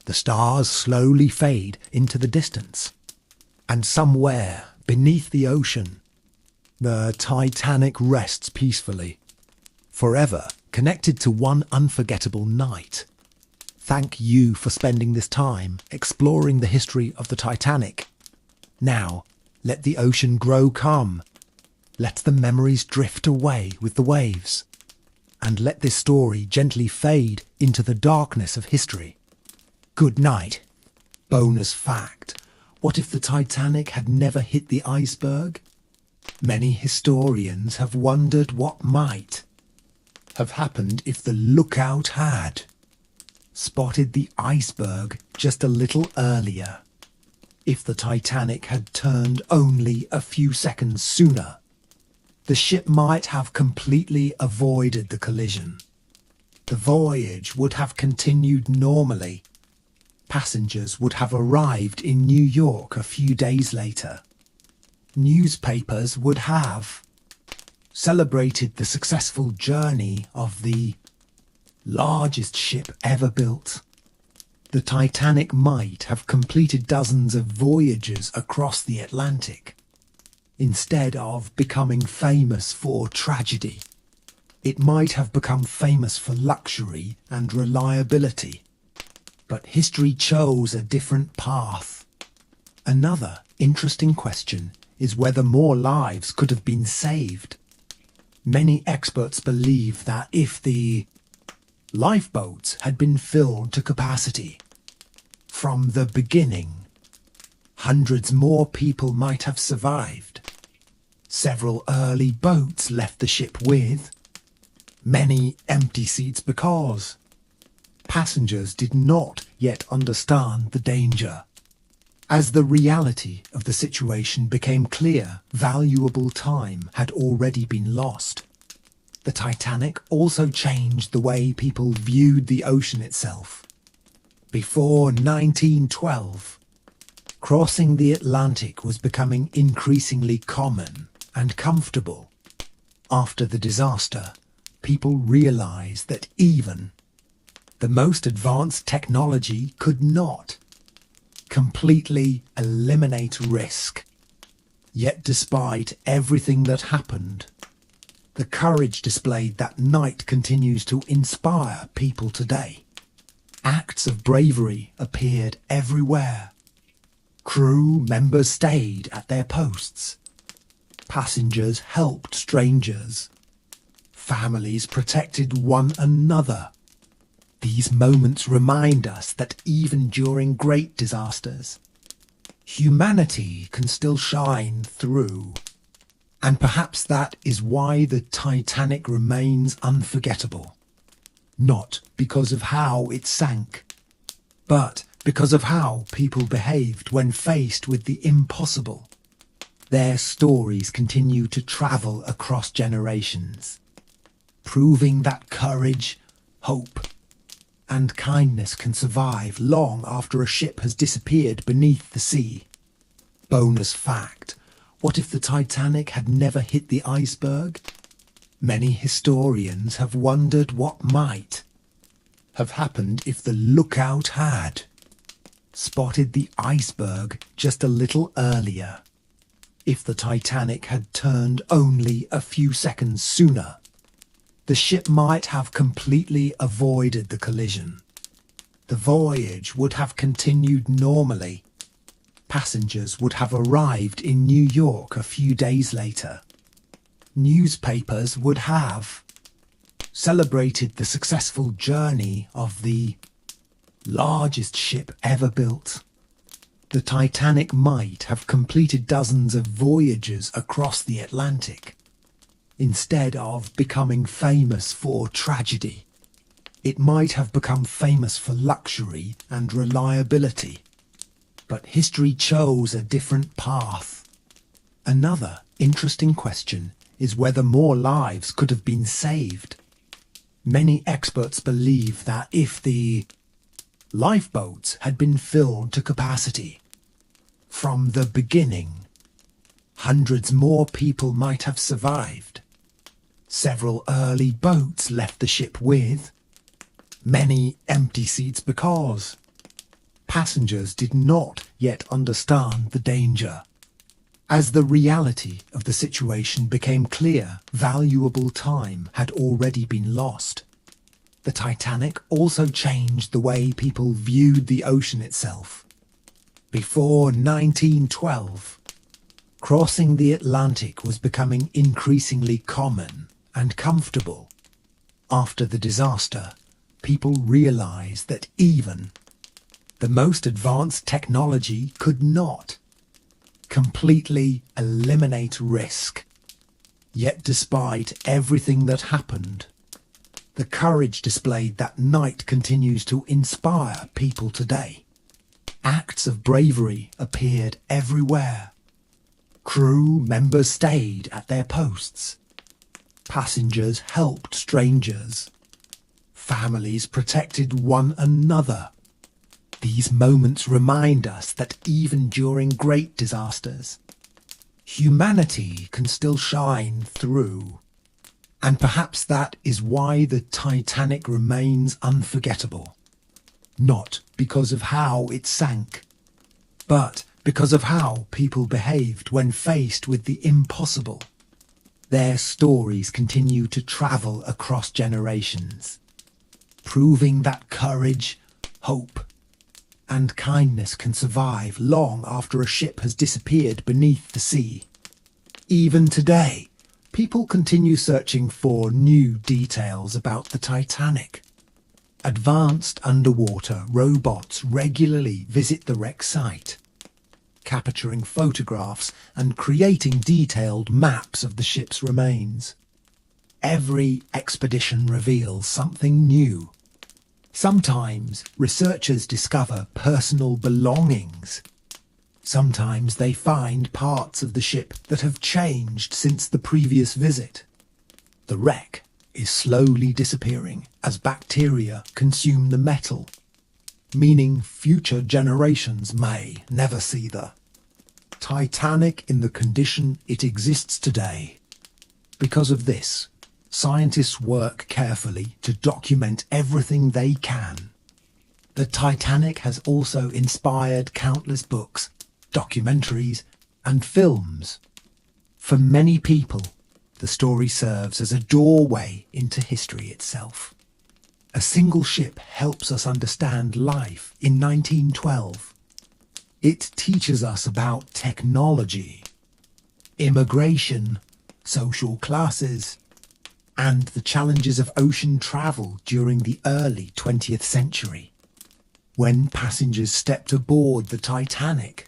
The stars slowly fade into the distance. And somewhere beneath the ocean, the Titanic rests peacefully, forever connected to one unforgettable night. Thank you for spending this time exploring the history of the Titanic. Now, let the ocean grow calm. Let the memories drift away with the waves. And let this story gently fade into the darkness of history. Good night. Bonus fact. What if the Titanic had never hit the iceberg? Many historians have wondered what might have happened if the lookout had spotted the iceberg just a little earlier, if the Titanic had turned only a few seconds sooner. The ship might have completely avoided the collision. The voyage would have continued normally. Passengers would have arrived in New York a few days later. Newspapers would have celebrated the successful journey of the largest ship ever built. The Titanic might have completed dozens of voyages across the Atlantic. Instead of becoming famous for tragedy, it might have become famous for luxury and reliability. But history chose a different path. Another interesting question is whether more lives could have been saved. Many experts believe that if the lifeboats had been filled to capacity from the beginning, hundreds more people might have survived. Several early boats left the ship with many empty seats because passengers did not yet understand the danger. As the reality of the situation became clear, valuable time had already been lost. The Titanic also changed the way people viewed the ocean itself. Before 1912, crossing the Atlantic was becoming increasingly common and comfortable. After the disaster, people realized that even the most advanced technology could not completely eliminate risk. Yet despite everything that happened, the courage displayed that night continues to inspire people today. Acts of bravery appeared everywhere. Crew members stayed at their posts. Passengers helped strangers. Families protected one another. These moments remind us that even during great disasters, humanity can still shine through. And perhaps that is why the Titanic remains unforgettable. Not because of how it sank, but because of how people behaved when faced with the impossible. Their stories continue to travel across generations, proving that courage, hope, and kindness can survive long after a ship has disappeared beneath the sea. Bonus fact: what if the Titanic had never hit the iceberg? Many historians have wondered what might have happened if the lookout had spotted the iceberg just a little earlier, if the Titanic had turned only a few seconds sooner. The ship might have completely avoided the collision. The voyage would have continued normally. Passengers would have arrived in New York a few days later. Newspapers would have celebrated the successful journey of the largest ship ever built. The Titanic might have completed dozens of voyages across the Atlantic. Instead of becoming famous for tragedy, it might have become famous for luxury and reliability. But history chose a different path. Another interesting question is whether more lives could have been saved. Many experts believe that if the lifeboats had been filled to capacity from the beginning, hundreds more people might have survived. Several early boats left the ship with many empty seats because passengers did not yet understand the danger. As the reality of the situation became clear, valuable time had already been lost. The Titanic also changed the way people viewed the ocean itself. Before 1912, crossing the Atlantic was becoming increasingly common and comfortable. After the disaster, people realized that even the most advanced technology could not completely eliminate risk. Yet despite everything that happened, the courage displayed that night continues to inspire people today. Acts of bravery appeared everywhere. Crew members stayed at their posts. Passengers helped strangers. Families protected one another. These moments remind us that even during great disasters, humanity can still shine through. And perhaps that is why the Titanic remains unforgettable. Not because of how it sank, but because of how people behaved when faced with the impossible. Their stories continue to travel across generations, proving that courage, hope, and kindness can survive long after a ship has disappeared beneath the sea. Even today, people continue searching for new details about the Titanic. Advanced underwater robots regularly visit the wreck site, capturing photographs and creating detailed maps of the ship's remains. Every expedition reveals something new. Sometimes researchers discover personal belongings. Sometimes they find parts of the ship that have changed since the previous visit. The wreck is slowly disappearing as bacteria consume the metal, meaning future generations may never see the Titanic in the condition it exists today. Because of this, scientists work carefully to document everything they can. The Titanic has also inspired countless books, documentaries, and films. For many people, the story serves as a doorway into history itself. A single ship helps us understand life in 1912. It teaches us about technology, immigration, social classes, and the challenges of ocean travel during the early 20th century. When passengers stepped aboard the Titanic,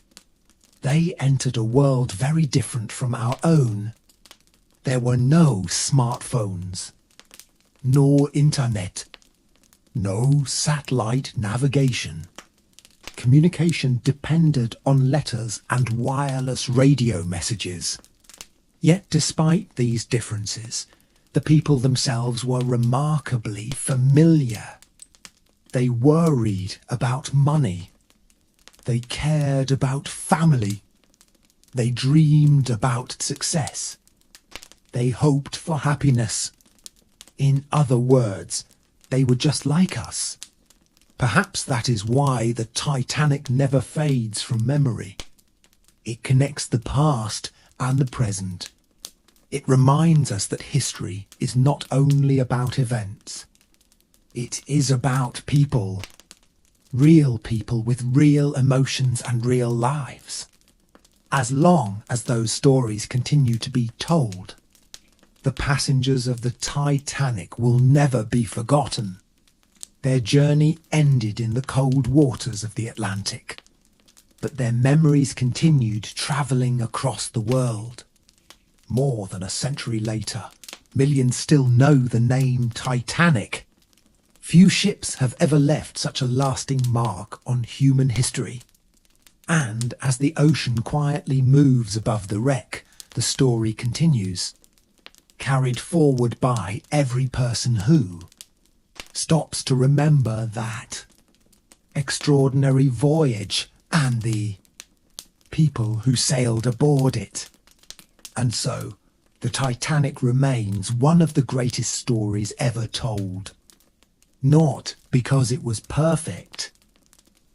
they entered a world very different from our own. There were no smartphones, nor internet, no satellite navigation. Communication depended on letters and wireless radio messages. Yet despite these differences, the people themselves were remarkably familiar. They worried about money. They cared about family. They dreamed about success. They hoped for happiness. In other words, they were just like us. Perhaps that is why the Titanic never fades from memory. It connects the past and the present. It reminds us that history is not only about events. It is about people. Real people with real emotions and real lives. As long as those stories continue to be told, the passengers of the Titanic will never be forgotten. Their journey ended in the cold waters of the Atlantic, but their memories continued travelling across the world. More than a century later, millions still know the name Titanic. Few ships have ever left such a lasting mark on human history. And as the ocean quietly moves above the wreck, the story continues, carried forward by every person who stops to remember that extraordinary voyage and the people who sailed aboard it. And so, the Titanic remains one of the greatest stories ever told. Not because it was perfect,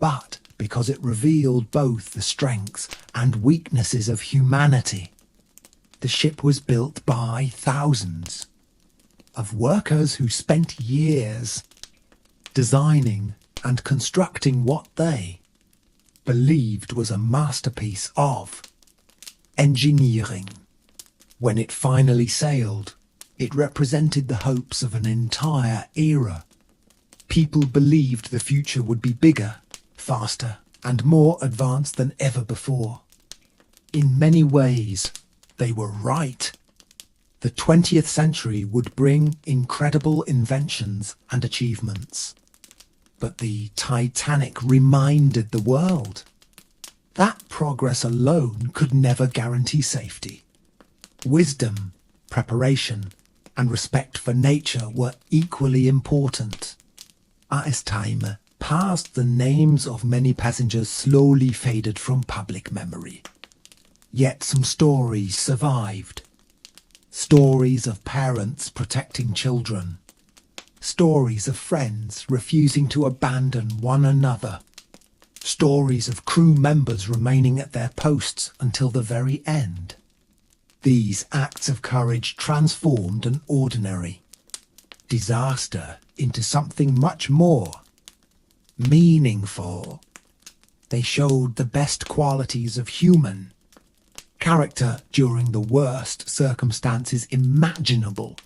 but because it revealed both the strengths and weaknesses of humanity. The ship was built by thousands of workers who spent years designing and constructing what they believed was a masterpiece of engineering. When it finally sailed, it represented the hopes of an entire era. People believed the future would be bigger, faster, and more advanced than ever before. In many ways, they were right. The 20th century would bring incredible inventions and achievements. But the Titanic reminded the world that progress alone could never guarantee safety. Wisdom, preparation, and respect for nature were equally important. As time passed, the names of many passengers slowly faded from public memory. Yet some stories survived. Stories of parents protecting children. Stories of friends refusing to abandon one another. Stories of crew members remaining at their posts until the very end. These acts of courage transformed an ordinary disaster into something much more meaningful. They showed the best qualities of human character during the worst circumstances imaginable.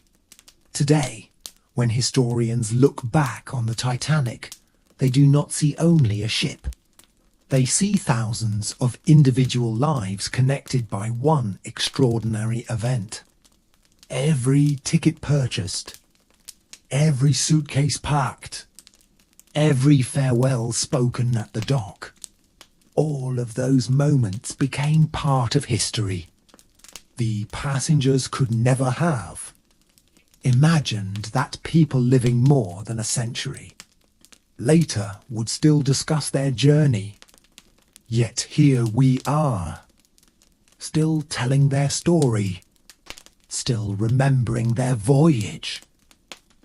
Today, when historians look back on the Titanic, they do not see only a ship. They see thousands of individual lives connected by one extraordinary event. Every ticket purchased, every suitcase packed, every farewell spoken at the dock. All of those moments became part of history. The passengers could never have imagined that people living more than a century later would still discuss their journey. Yet here we are, still telling their story, still remembering their voyage,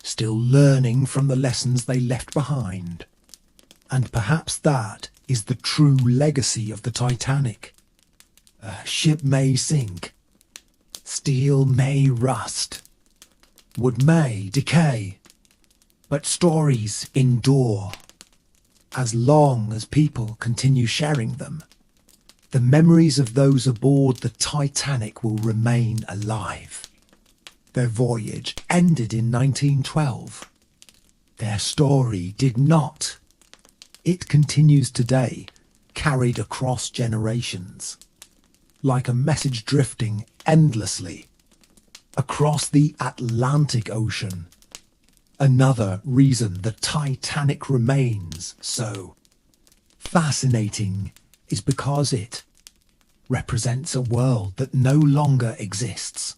still learning from the lessons they left behind. And perhaps that is the true legacy of the Titanic. A ship may sink, steel may rust, wood may decay, but stories endure. As long as people continue sharing them, the memories of those aboard the Titanic will remain alive. Their voyage ended in 1912. Their story did not. It continues today, carried across generations, like a message drifting endlessly across the Atlantic Ocean. Another reason the Titanic remains so fascinating is because it represents a world that no longer exists.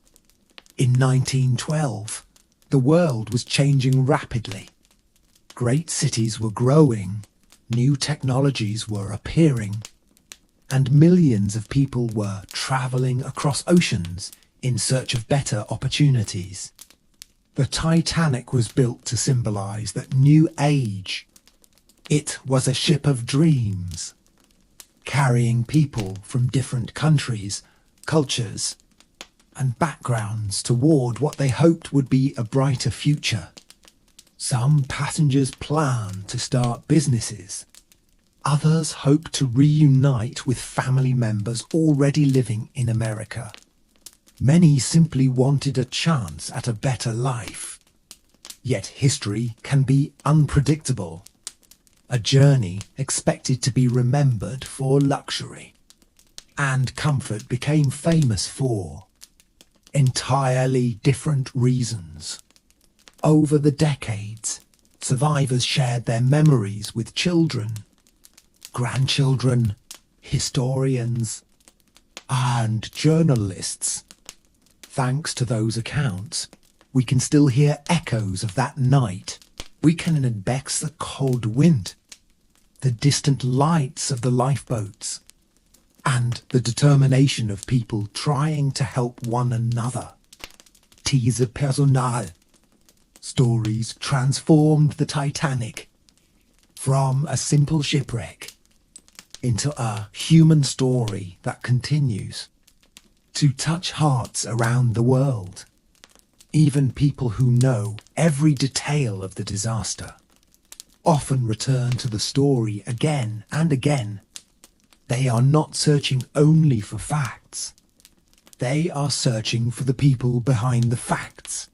In 1912, the world was changing rapidly. Great cities were growing, new technologies were appearing, and millions of people were traveling across oceans in search of better opportunities. The Titanic was built to symbolize that new age. It was a ship of dreams, carrying people from different countries, cultures, and backgrounds toward what they hoped would be a brighter future. Some passengers planned to start businesses. Others hoped to reunite with family members already living in America. Many simply wanted a chance at a better life. Yet history can be unpredictable. A journey expected to be remembered for luxury and comfort became famous for entirely different reasons. Over the decades, survivors shared their memories with children, grandchildren, historians, and journalists. Thanks to those accounts, we can still hear echoes of that night. We can index the cold wind, the distant lights of the lifeboats, and the determination of people trying to help one another. Diese Personal. Stories transformed the Titanic from a simple shipwreck into a human story that continues to touch hearts around the world. Even people who know every detail of the disaster often return to the story again and again. They are not searching only for facts. They are searching for the people behind the facts.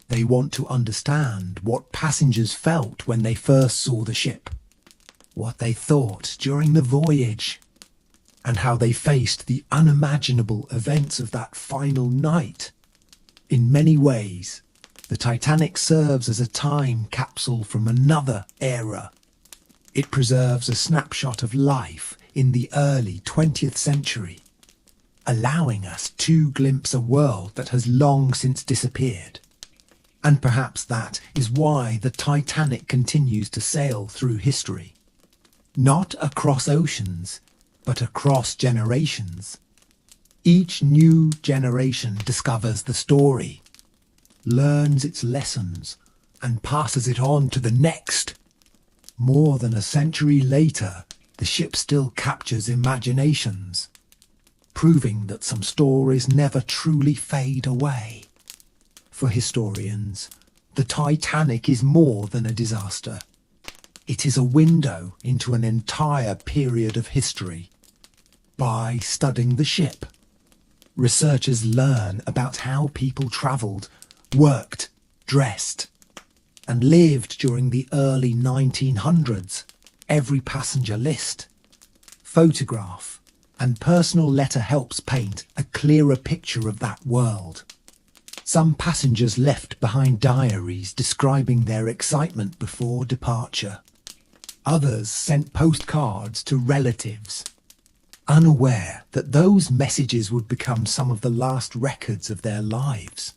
They want to understand what passengers felt when they first saw the ship, what they thought during the voyage, and how they faced the unimaginable events of that final night. In many ways, the Titanic serves as a time capsule from another era. It preserves a snapshot of life in the early 20th century, allowing us to glimpse a world that has long since disappeared. And perhaps that is why the Titanic continues to sail through history. Not across oceans, but across generations. Each new generation discovers the story, learns its lessons, and passes it on to the next. More than a century later, the ship still captures imaginations, proving that some stories never truly fade away. For historians, the Titanic is more than a disaster. It is a window into an entire period of history. By studying the ship, researchers learn about how people travelled, worked, dressed, and lived during the early 1900s. Every passenger list, photograph, and personal letter helps paint a clearer picture of that world. Some passengers left behind diaries describing their excitement before departure. Others sent postcards to relatives, unaware that those messages would become some of the last records of their lives.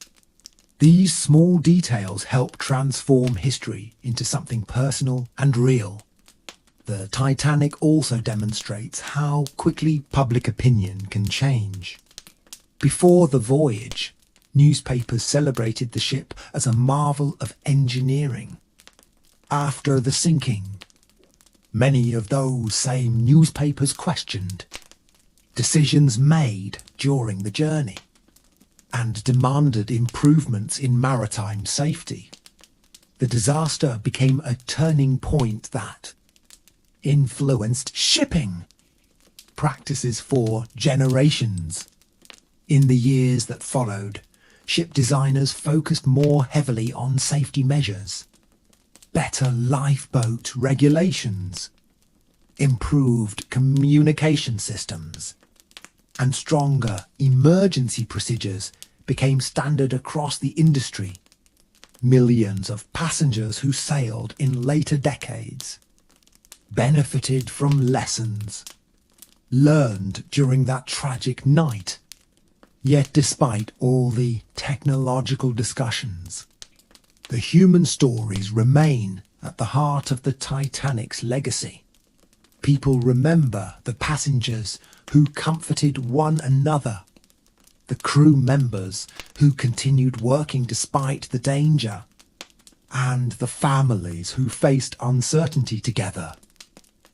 These small details help transform history into something personal and real. The Titanic also demonstrates how quickly public opinion can change. Before the voyage, newspapers celebrated the ship as a marvel of engineering. After the sinking, many of those same newspapers questioned decisions made during the journey and demanded improvements in maritime safety. The disaster became a turning point that influenced shipping practices for generations. In the years that followed, ship designers focused more heavily on safety measures, better lifeboat regulations, improved communication systems, and stronger emergency procedures became standard across the industry. Millions of passengers who sailed in later decades benefited from lessons learned during that tragic night. Yet despite all the technological discussions, the human stories remain at the heart of the Titanic's legacy. People remember the passengers who comforted one another, the crew members who continued working despite the danger, and the families who faced uncertainty together.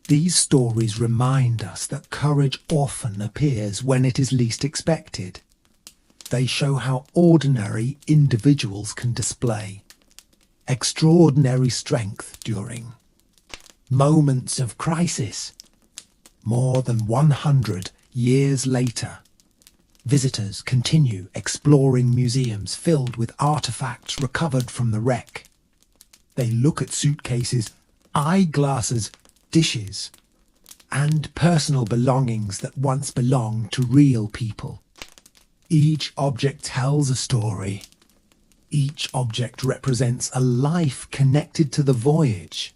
These stories remind us that courage often appears when it is least expected. They show how ordinary individuals can display extraordinary strength during moments of crisis. More than 100 years later, visitors continue exploring museums filled with artifacts recovered from the wreck. They look at suitcases, eyeglasses, dishes, and personal belongings that once belonged to real people. Each object tells a story. Each object represents a life connected to the voyage.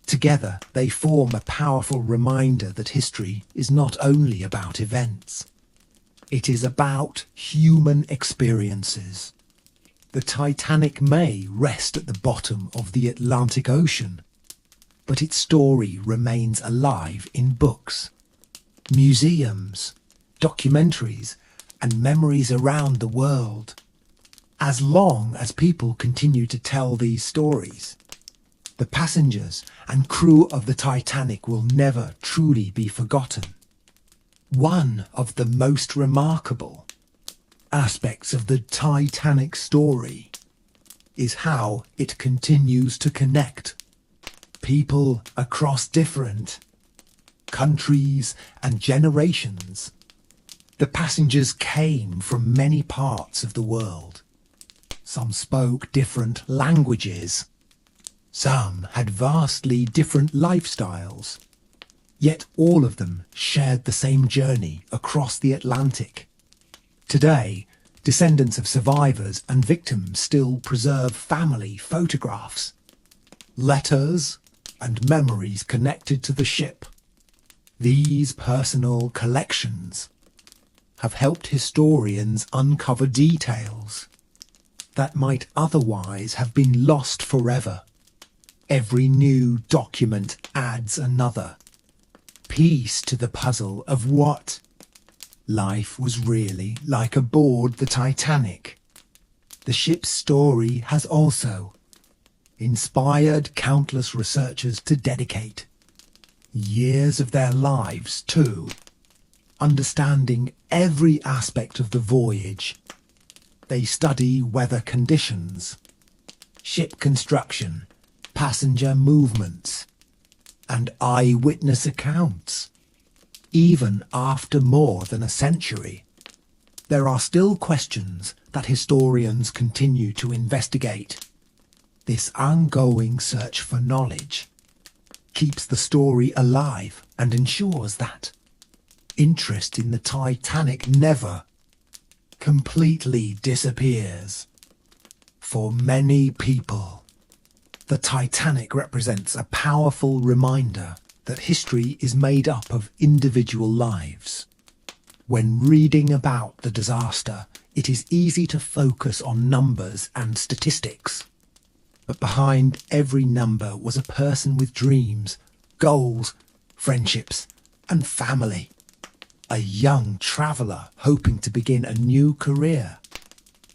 Together, they form a powerful reminder that history is not only about events. It is about human experiences. The Titanic may rest at the bottom of the Atlantic Ocean, but its story remains alive in books, museums, documentaries, and memories around the world. As long as people continue to tell these stories, the passengers and crew of the Titanic will never truly be forgotten. One of the most remarkable aspects of the Titanic story is how it continues to connect people across different countries and generations. The passengers came from many parts of the world. Some spoke different languages. Some had vastly different lifestyles. Yet all of them shared the same journey across the Atlantic. Today, descendants of survivors and victims still preserve family photographs, letters, and memories connected to the ship. These personal collections have helped historians uncover details that might otherwise have been lost forever. Every new document adds another piece to the puzzle of what life was really like aboard the Titanic. The ship's story has also inspired countless researchers to dedicate years of their lives to understanding every aspect of the voyage. They study weather conditions, ship construction, passenger movements, and eyewitness accounts. Even after more than a century, there are still questions that historians continue to investigate. This ongoing search for knowledge keeps the story alive and ensures that interest in the Titanic never completely disappears. For many people, the Titanic represents a powerful reminder that history is made up of individual lives. When reading about the disaster, it is easy to focus on numbers and statistics. But behind every number was a person with dreams, goals, friendships, and family. A young traveller hoping to begin a new career.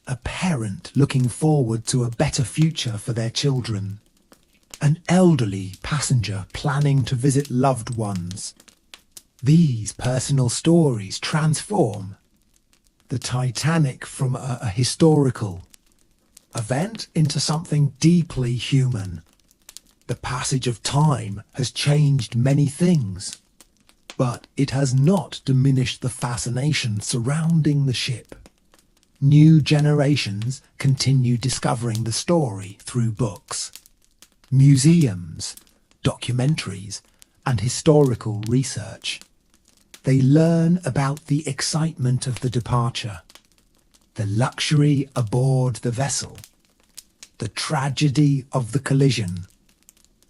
A parent looking forward to a better future for their children. An elderly passenger planning to visit loved ones. These personal stories transform the Titanic from a historical event into something deeply human. The passage of time has changed many things, but it has not diminished the fascination surrounding the ship. New generations continue discovering the story through books, museums, documentaries, and historical research. They learn about the excitement of the departure, the luxury aboard the vessel, the tragedy of the collision,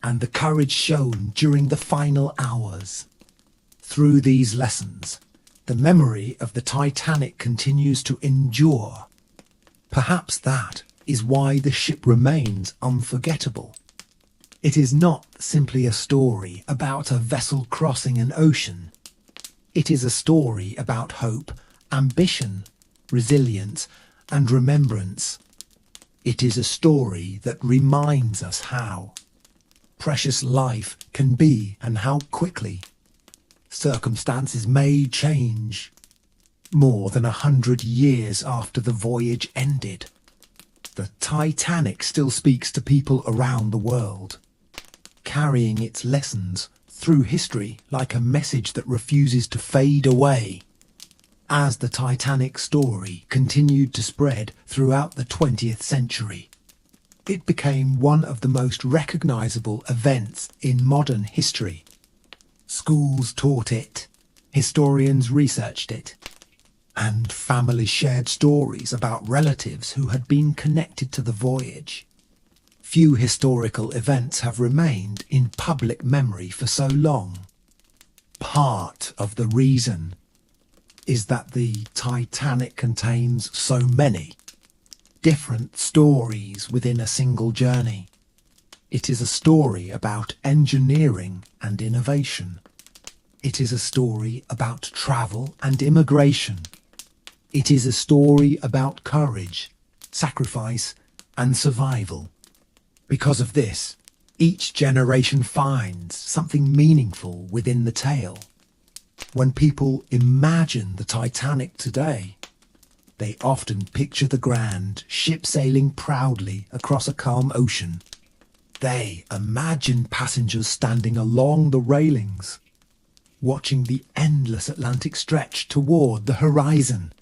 and the courage shown during the final hours. Through these lessons, the memory of the Titanic continues to endure. Perhaps that is why the ship remains unforgettable. It is not simply a story about a vessel crossing an ocean. It is a story about hope, ambition, resilience, and remembrance. It is a story that reminds us how precious life can be and how quickly circumstances may change. More than 100 years after the voyage ended, the Titanic still speaks to people around the world, carrying its lessons through history like a message that refuses to fade away. As the Titanic story continued to spread throughout the 20th century, it became one of the most recognizable events in modern history. Schools taught it, historians researched it, and families shared stories about relatives who had been connected to the voyage. Few historical events have remained in public memory for so long. Part of the reason is that the Titanic contains so many different stories within a single journey. It is a story about engineering and innovation. It is a story about travel and immigration. It is a story about courage, sacrifice, and survival. Because of this, each generation finds something meaningful within the tale. When people imagine the Titanic today, they often picture the grand ship sailing proudly across a calm ocean. They imagine passengers standing along the railings, watching the endless Atlantic stretch toward the horizon.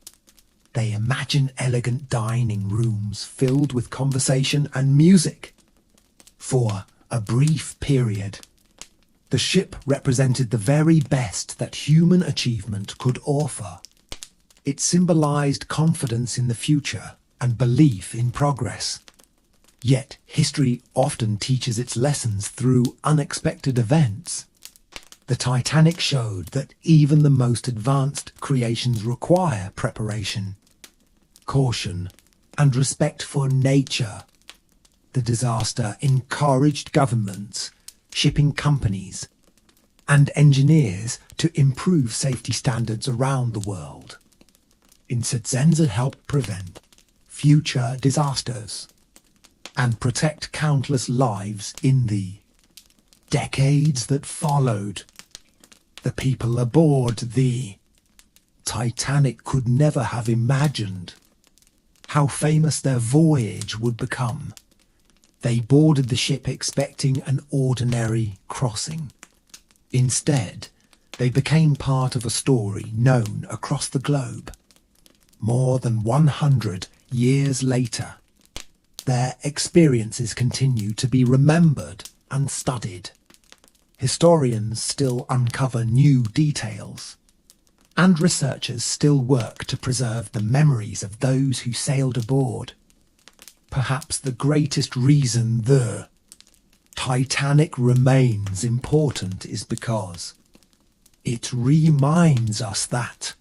They imagine elegant dining rooms filled with conversation and music. For a brief period, The ship represented the very best that human achievement could offer. It symbolized confidence in the future and belief in progress. Yet history often teaches its lessons through unexpected events. The Titanic showed that even the most advanced creations require preparation, caution, and respect for nature. The disaster encouraged governments, shipping companies, and engineers to improve safety standards around the world. Insetzenza helped prevent future disasters and protect countless lives in the decades that followed. The people aboard the Titanic could never have imagined how famous their voyage would become. They boarded the ship expecting an ordinary crossing. Instead, they became part of a story known across the globe. More than 100 years later, their experiences continue to be remembered and studied. Historians still uncover new details, and researchers still work to preserve the memories of those who sailed aboard. Perhaps the greatest reason the Titanic remains important is because it reminds us that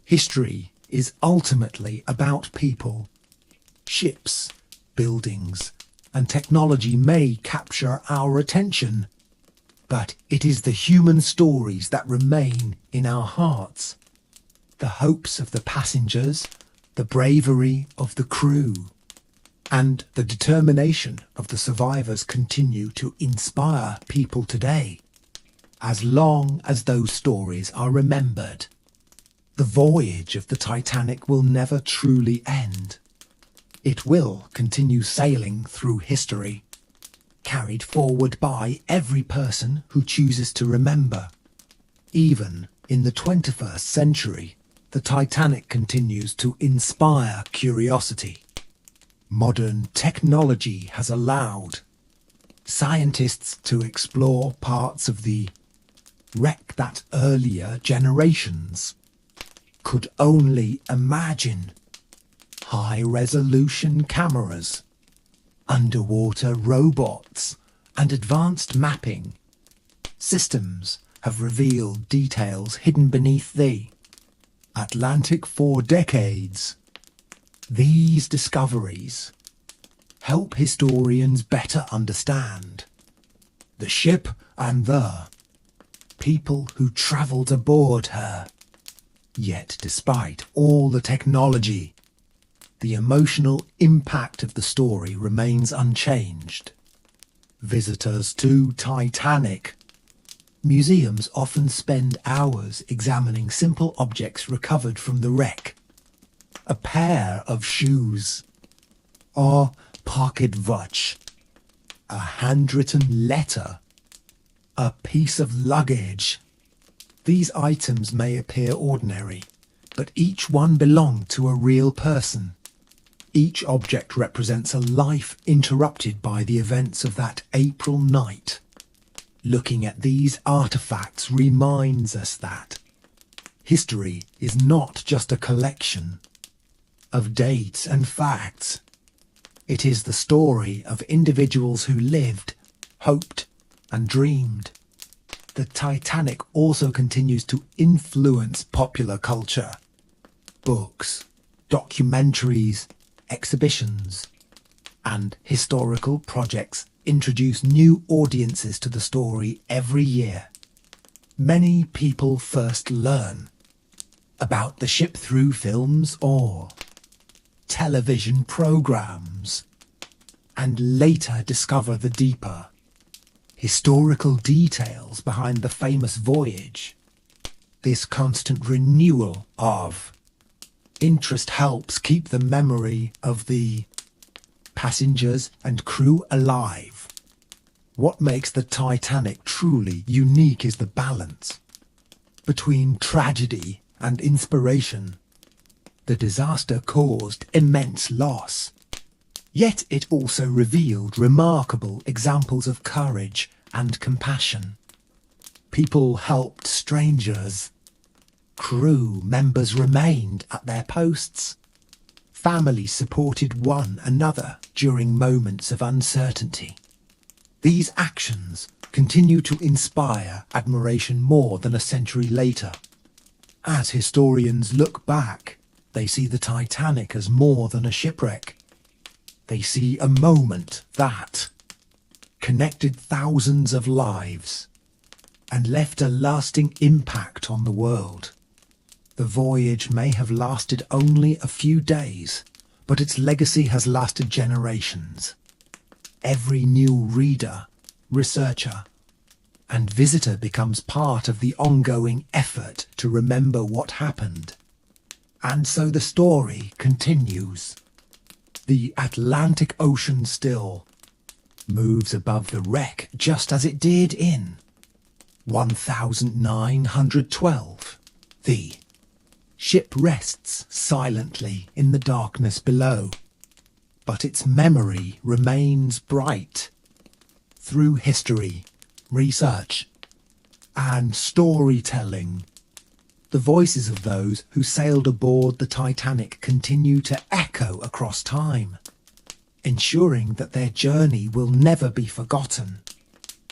history is ultimately about people. Ships, buildings, and technology may capture our attention, but it is the human stories that remain in our hearts. The hopes of the passengers, the bravery of the crew, and the determination of the survivors continue to inspire people today. As long as those stories are remembered, the voyage of the Titanic will never truly end. It will continue sailing through history, carried forward by every person who chooses to remember. Even in the 21st century, the Titanic continues to inspire curiosity. Modern technology has allowed scientists to explore parts of the wreck that earlier generations could only imagine. High-resolution cameras, underwater robots, and advanced mapping systems have revealed details hidden beneath the Atlantic for decades. These discoveries help historians better understand the ship and the people who travelled aboard her. Yet, despite all the technology, the emotional impact of the story remains unchanged. Visitors to Titanic museums often spend hours examining simple objects recovered from the wreck. A pair of shoes, a pocket watch, a handwritten letter, a piece of luggage. These items may appear ordinary, but each one belonged to a real person. Each object represents a life interrupted by the events of that April night. Looking at these artifacts reminds us that history is not just a collection of dates and facts. It is the story of individuals who lived, hoped, and dreamed. The Titanic also continues to influence popular culture. Books, documentaries, exhibitions, and historical projects introduce new audiences to the story every year. Many people first learn about the ship through films or television programs, and later discover the deeper historical details behind the famous voyage. This constant renewal of interest helps keep the memory of the passengers and crew alive. What makes the Titanic truly unique is the balance between tragedy and inspiration. The disaster caused immense loss, yet it also revealed remarkable examples of courage and compassion. People helped strangers. Crew members remained at their posts. Families supported one another during moments of uncertainty. These actions continue to inspire admiration more than a century later. As historians look back, they see the Titanic as more than a shipwreck. They see a moment that connected thousands of lives and left a lasting impact on the world. The voyage may have lasted only a few days, but its legacy has lasted generations. Every new reader, researcher, and visitor becomes part of the ongoing effort to remember what happened. And so the story continues. The Atlantic Ocean still moves above the wreck just as it did in 1912. The ship rests silently in the darkness below, but its memory remains bright. Through history, research, and storytelling, the voices of those who sailed aboard the Titanic continue to echo across time, ensuring that their journey will never be forgotten.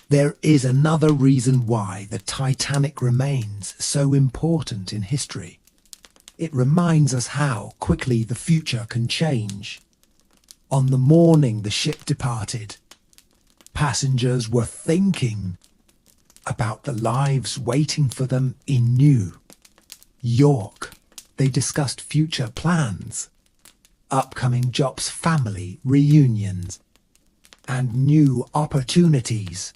There is another reason why the Titanic remains so important in history. It reminds us how quickly the future can change. On the morning the ship departed, passengers were thinking about the lives waiting for them in New York. They discussed future plans, upcoming jobs, family reunions, and new opportunities.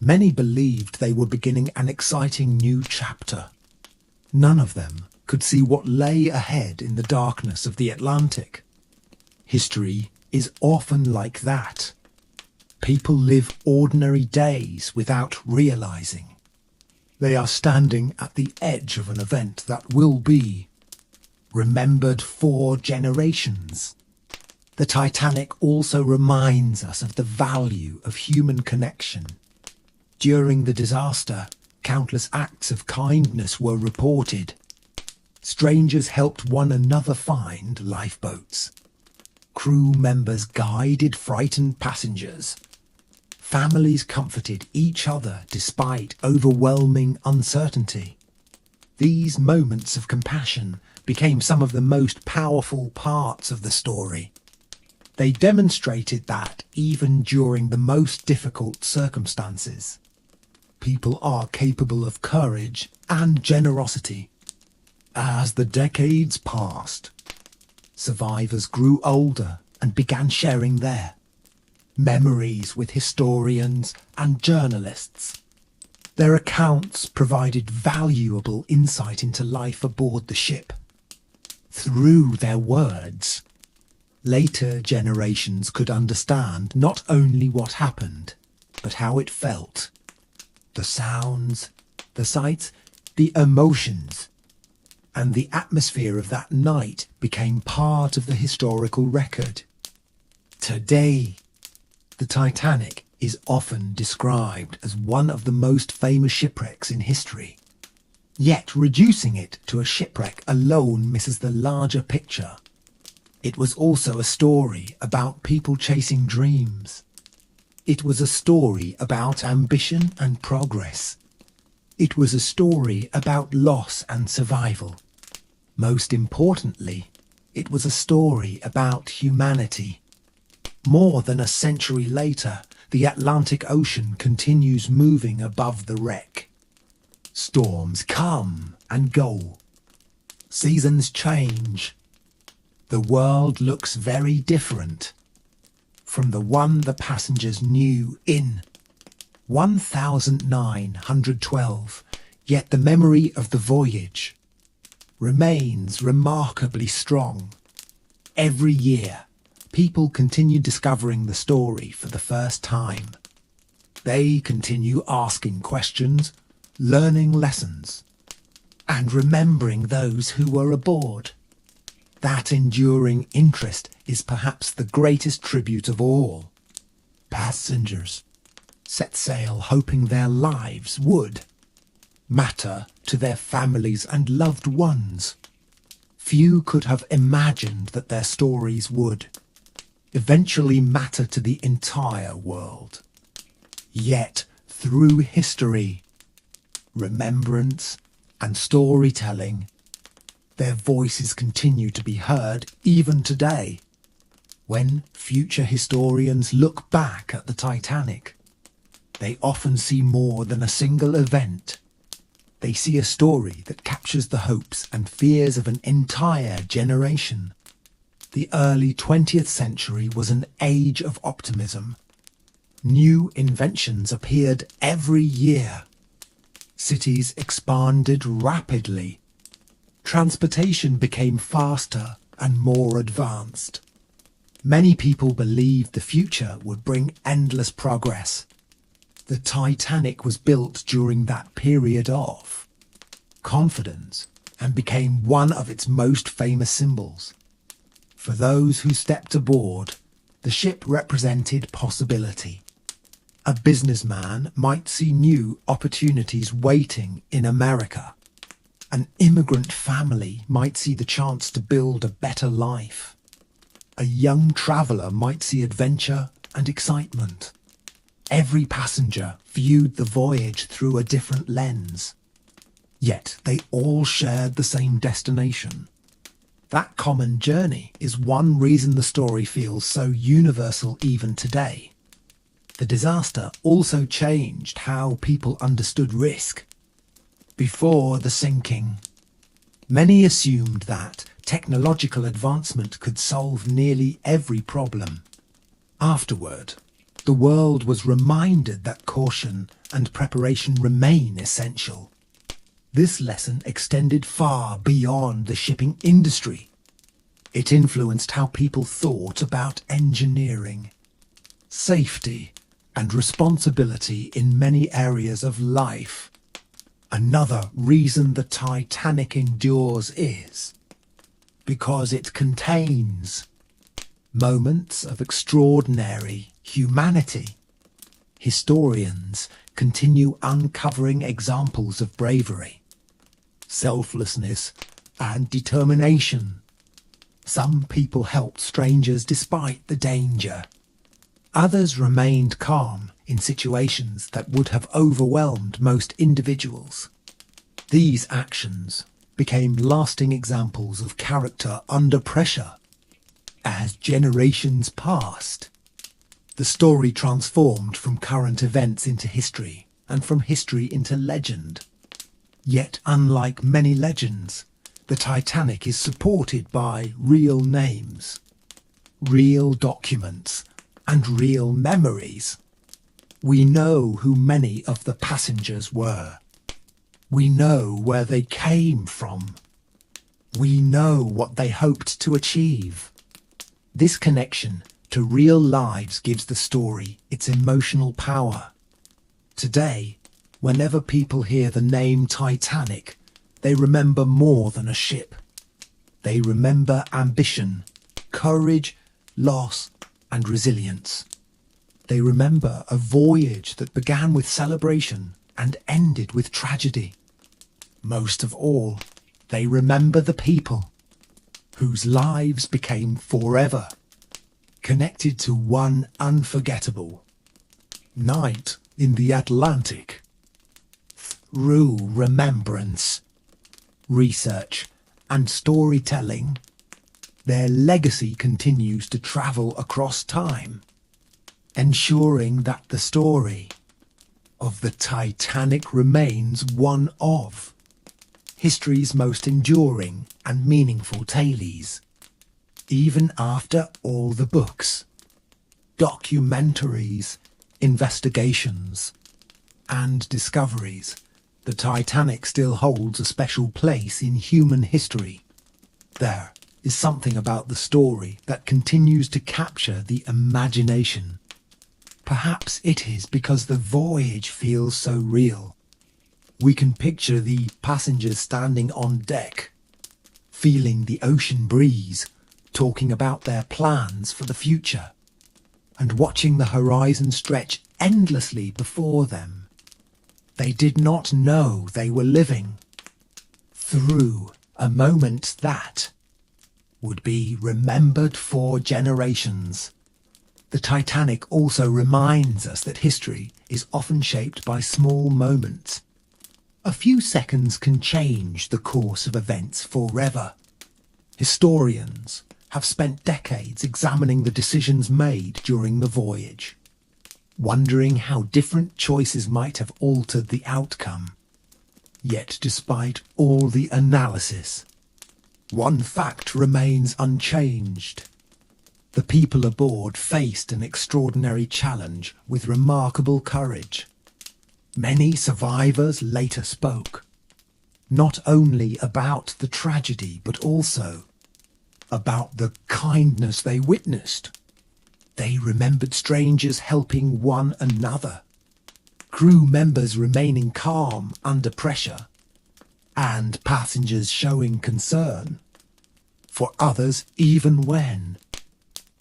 Many believed they were beginning an exciting new chapter. None of them could see what lay ahead in the darkness of the Atlantic. History is often like that. People live ordinary days without realizing they are standing at the edge of an event that will be remembered for generations. The Titanic also reminds us of the value of human connection. During the disaster, countless acts of kindness were reported. Strangers helped one another find lifeboats. Crew members guided frightened passengers. Families comforted each other despite overwhelming uncertainty. These moments of compassion became some of the most powerful parts of the story. They demonstrated that even during the most difficult circumstances, people are capable of courage and generosity. As the decades passed, survivors grew older and began sharing their memories with historians and journalists. Their accounts provided valuable insight into life aboard the ship. Through their words, later generations could understand not only what happened, but how it felt. The sounds, the sights, the emotions, and the atmosphere of that night became part of the historical record. Today, the Titanic is often described as one of the most famous shipwrecks in history. Yet reducing it to a shipwreck alone misses the larger picture. It was also a story about people chasing dreams. It was a story about ambition and progress. It was a story about loss and survival. Most importantly, it was a story about humanity. More than a century later, the Atlantic Ocean continues moving above the wreck. Storms come and go. Seasons change. The world looks very different from the one the passengers knew in 1912, yet the memory of the voyage remains remarkably strong. Every year, people continue discovering the story for the first time. They continue asking questions, learning lessons, and remembering those who were aboard. That enduring interest is perhaps the greatest tribute of all. Passengers set sail hoping their lives would matter to their families and loved ones. Few could have imagined that their stories would eventually matter to the entire world. Yet, through history, remembrance, and storytelling, their voices continue to be heard even today. When future historians look back at the Titanic, they often see more than a single event. They see a story that captures the hopes and fears of an entire generation. The early 20th century was an age of optimism. New inventions appeared every year. Cities expanded rapidly. Transportation became faster and more advanced. Many people believed the future would bring endless progress. The Titanic was built during that period of confidence and became one of its most famous symbols. For those who stepped aboard, the ship represented possibility. A businessman might see new opportunities waiting in America. An immigrant family might see the chance to build a better life. A young traveller might see adventure and excitement. Every passenger viewed the voyage through a different lens. Yet they all shared the same destination. That common journey is one reason the story feels so universal even today. The disaster also changed how people understood risk. Before the sinking, many assumed that technological advancement could solve nearly every problem. Afterward, the world was reminded that caution and preparation remain essential. This lesson extended far beyond the shipping industry. It influenced how people thought about engineering, safety, and responsibility in many areas of life. Another reason the Titanic endures is because it contains moments of extraordinary humanity. Historians continue uncovering examples of bravery, selflessness, and determination. Some people helped strangers despite the danger. Others remained calm in situations that would have overwhelmed most individuals. These actions became lasting examples of character under pressure. As generations passed, the story transformed from current events into history and from history into legend. Yet, unlike many legends, the Titanic is supported by real names, real documents, and real memories. We know who many of the passengers were. We know where they came from. We know what they hoped to achieve. This connection to real lives gives the story its emotional power. Today, whenever people hear the name Titanic, they remember more than a ship. They remember ambition, courage, loss, and resilience. They remember a voyage that began with celebration and ended with tragedy. Most of all, they remember the people whose lives became forever connected to one unforgettable night in the Atlantic. Through remembrance, research, and storytelling, their legacy continues to travel across time, ensuring that the story of the Titanic remains one of history's most enduring and meaningful tales. Even after all the books, documentaries, investigations, and discoveries, the Titanic still holds a special place in human history. There is something about the story that continues to capture the imagination. Perhaps it is because the voyage feels so real. We can picture the passengers standing on deck, feeling the ocean breeze, talking about their plans for the future, and watching the horizon stretch endlessly before them. they did not know they were living through a moment that would be remembered for generations. The Titanic also reminds us that history is often shaped by small moments. A few seconds can change the course of events forever. Historians have spent decades examining the decisions made during the voyage, wondering how different choices might have altered the outcome. Yet despite all the analysis, one fact remains unchanged. The people aboard faced an extraordinary challenge with remarkable courage. Many survivors later spoke, not only about the tragedy but also about the kindness they witnessed. They remembered strangers helping one another, crew members remaining calm under pressure, and passengers showing concern for others even when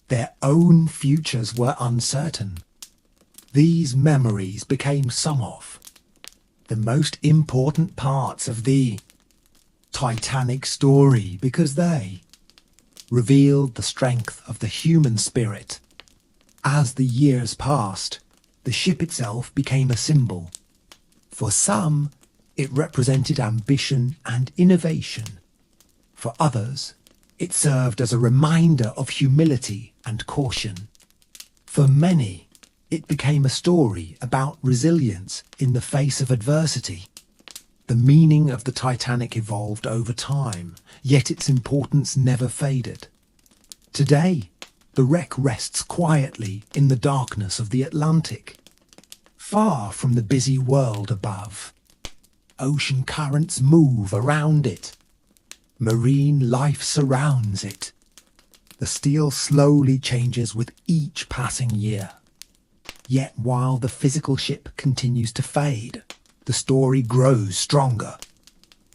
their own futures were uncertain. These memories became some of the most important parts of the Titanic story because they revealed the strength of the human spirit. As the years passed, the ship itself became a symbol. For some, it represented ambition and innovation. For others, it served as a reminder of humility and caution. For many, it became a story about resilience in the face of adversity. The meaning of the Titanic evolved over time, yet its importance never faded. Today, the wreck rests quietly in the darkness of the Atlantic, far from the busy world above. Ocean currents move around it. Marine life surrounds it. The steel slowly changes with each passing year. Yet while the physical ship continues to fade, the story grows stronger.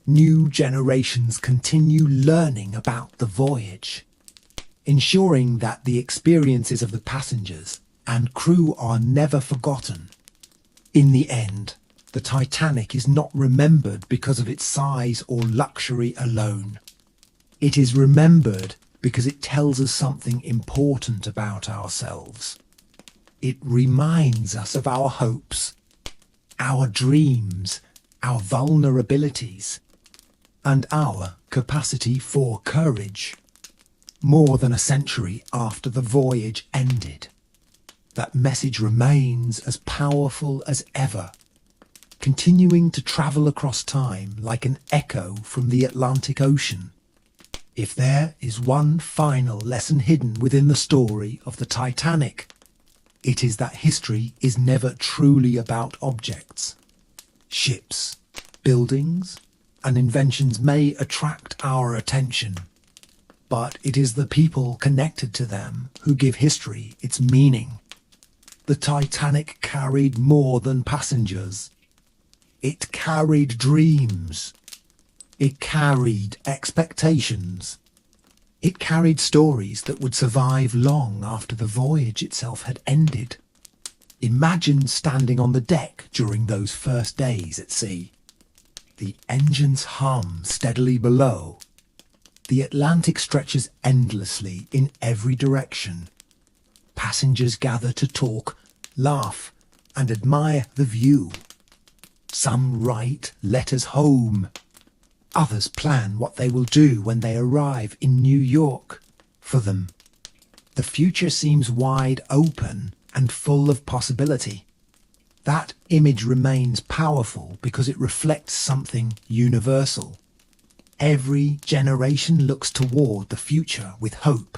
New generations continue learning about the voyage, ensuring that the experiences of the passengers and crew are never forgotten. In the end, the Titanic is not remembered because of its size or luxury alone. It is remembered because it tells us something important about ourselves. It reminds us of our hopes, our dreams, our vulnerabilities, and our capacity for courage. More than a century after the voyage ended, that message remains as powerful as ever, continuing to travel across time like an echo from the Atlantic Ocean. If there is one final lesson hidden within the story of the Titanic, it is that history is never truly about objects. Ships, buildings, and inventions may attract our attention, but it is the people connected to them who give history its meaning. The Titanic carried more than passengers. It carried dreams. It carried expectations. It carried stories that would survive long after the voyage itself had ended. Imagine standing on the deck during those first days at sea. The engines hum steadily below. The Atlantic stretches endlessly in every direction. Passengers gather to talk, laugh, and admire the view. Some write letters home. Others plan what they will do when they arrive in New York. For them, the future seems wide open and full of possibility. That image remains powerful because it reflects something universal. Every generation looks toward the future with hope.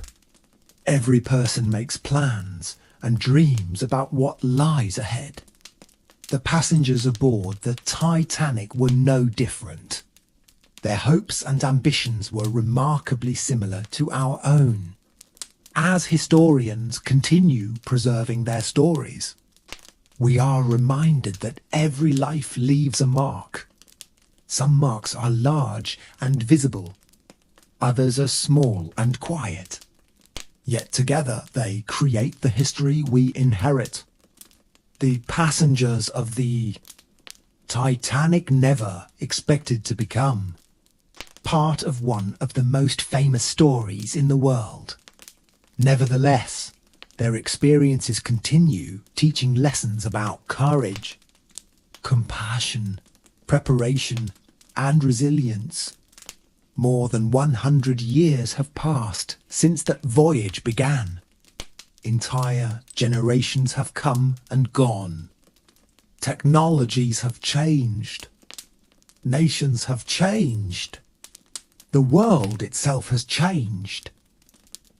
Every person makes plans and dreams about what lies ahead. The passengers aboard the Titanic were no different. Their hopes and ambitions were remarkably similar to our own. As historians continue preserving their stories, we are reminded that every life leaves a mark. Some marks are large and visible, others are small and quiet. Yet together they create the history we inherit. The passengers of the Titanic never expected to become part of one of the most famous stories in the world. Nevertheless, their experiences continue teaching lessons about courage, compassion, preparation, and resilience. More than 100 years have passed since that voyage began. Entire generations have come and gone. Technologies have changed. Nations have changed. The world itself has changed.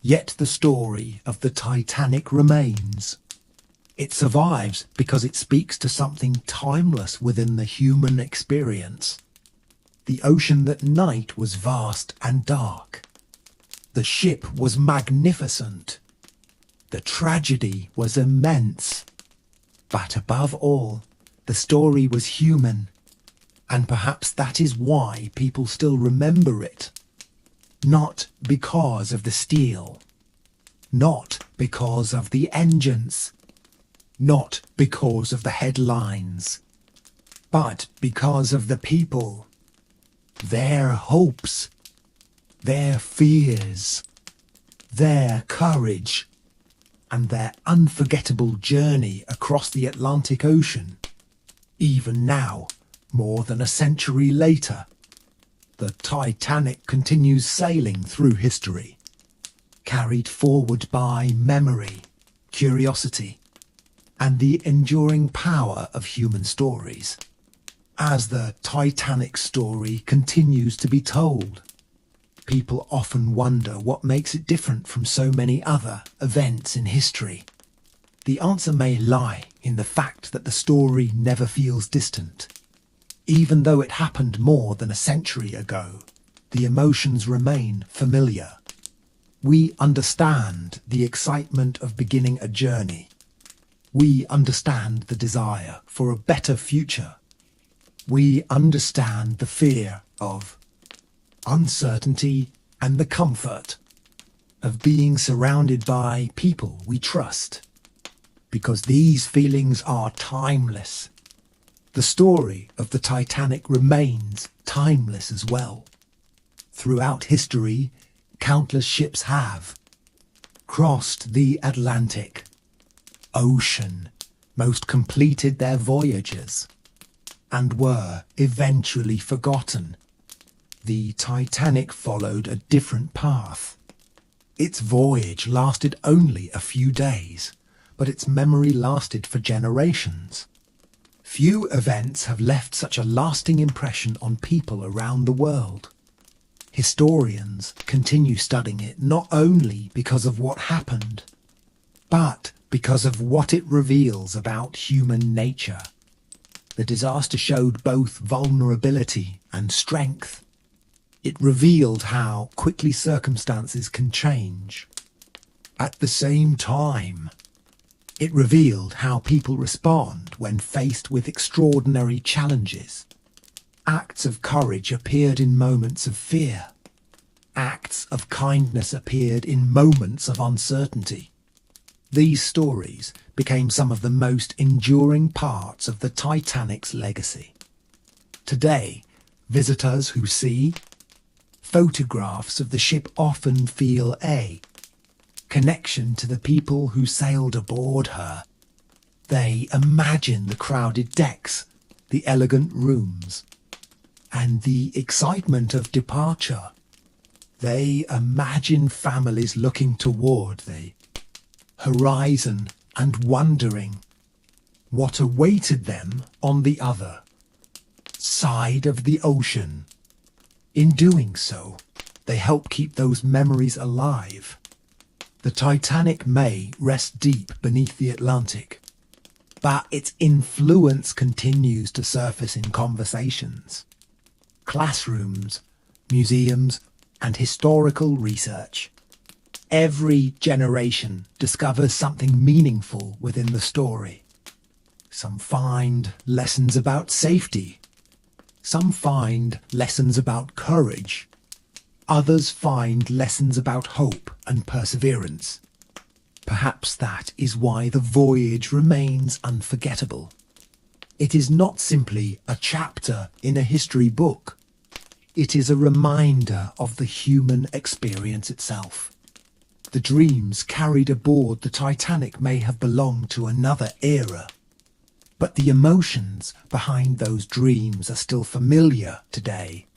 Yet the story of the Titanic remains. It survives because it speaks to something timeless within the human experience. The ocean that night was vast and dark. The ship was magnificent. The tragedy was immense. But above all, the story was human. And perhaps that is why people still remember it. Not because of the steel. Not because of the engines. Not because of the headlines. But because of the people. Their hopes. Their fears. Their courage. And their unforgettable journey across the Atlantic Ocean. Even now, more than a century later, the Titanic continues sailing through history, carried forward by memory, curiosity, and the enduring power of human stories. As the Titanic story continues to be told, people often wonder what makes it different from so many other events in history. The answer may lie in the fact that the story never feels distant. Even though it happened more than a century ago, the emotions remain familiar. We understand the excitement of beginning a journey. We understand the desire for a better future. We understand the fear of uncertainty and the comfort of being surrounded by people we trust. Because these feelings are timeless. The story of the Titanic remains timeless as well. Throughout history, countless ships have crossed the Atlantic Ocean, most completed their voyages, and were eventually forgotten. The Titanic followed a different path. Its voyage lasted only a few days, but its memory lasted for generations. Few events have left such a lasting impression on people around the world. Historians continue studying it not only because of what happened, but because of what it reveals about human nature. The disaster showed both vulnerability and strength. It revealed how quickly circumstances can change. At the same time, it revealed how people respond when faced with extraordinary challenges. Acts of courage appeared in moments of fear. Acts of kindness appeared in moments of uncertainty. These stories became some of the most enduring parts of the Titanic's legacy. Today, visitors who see photographs of the ship often feel a connection to the people who sailed aboard her. They imagine the crowded decks, the elegant rooms, and the excitement of departure. They imagine families looking toward the horizon and wondering what awaited them on the other side of the ocean. In doing so, they help keep those memories alive. The Titanic may rest deep beneath the Atlantic, but its influence continues to surface in conversations, classrooms, museums, and historical research. Every generation discovers something meaningful within the story. Some find lessons about safety. Some find lessons about courage. Others find lessons about hope and perseverance. Perhaps that is why the voyage remains unforgettable. It is not simply a chapter in a history book. It is a reminder of the human experience itself. The dreams carried aboard the Titanic may have belonged to another era, but the emotions behind those dreams are still familiar today.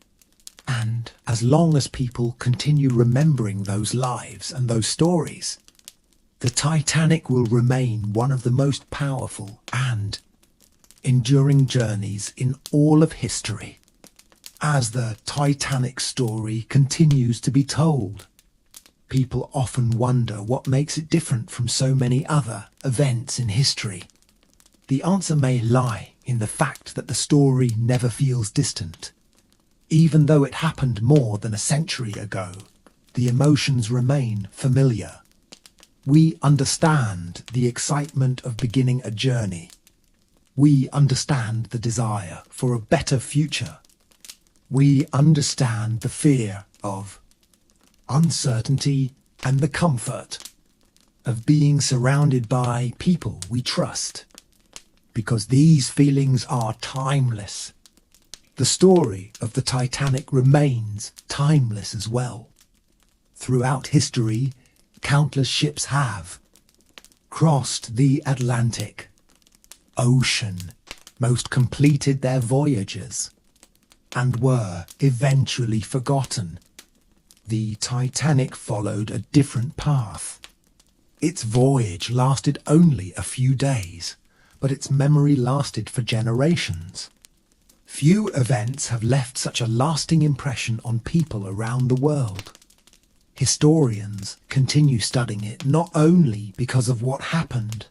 And as long as people continue remembering those lives and those stories, the Titanic will remain one of the most powerful and enduring journeys in all of history. As the Titanic story continues to be told, people often wonder what makes it different from so many other events in history. The answer may lie in the fact that the story never feels distant. Even though it happened more than a century ago, the emotions remain familiar. We understand the excitement of beginning a journey. We understand the desire for a better future. We understand the fear of uncertainty and the comfort of being surrounded by people we trust. Because these feelings are timeless. The story of the Titanic remains timeless as well. Throughout history, countless ships have crossed the Atlantic Ocean, most completed their voyages, and were eventually forgotten. The Titanic followed a different path. Its voyage lasted only a few days, but its memory lasted for generations. Few events have left such a lasting impression on people around the world. Historians continue studying it not only because of what happened,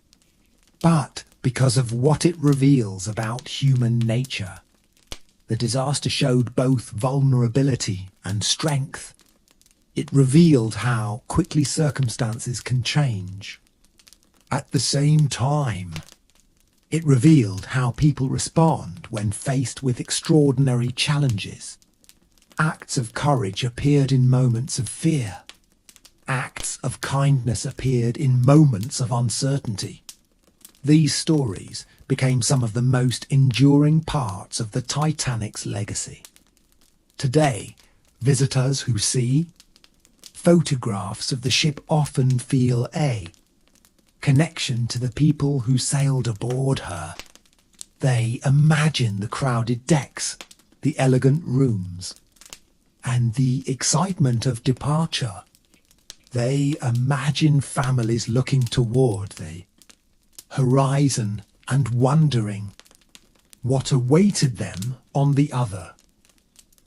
but because of what it reveals about human nature. The disaster showed both vulnerability and strength. It revealed how quickly circumstances can change. At the same time, it revealed how people respond when faced with extraordinary challenges. Acts of courage appeared in moments of fear. Acts of kindness appeared in moments of uncertainty. These stories became some of the most enduring parts of the Titanic's legacy. Today, visitors who see photographs of the ship often feel a connection to the people who sailed aboard her. They imagine the crowded decks, the elegant rooms, and the excitement of departure. They imagine families looking toward the horizon and wondering what awaited them on the other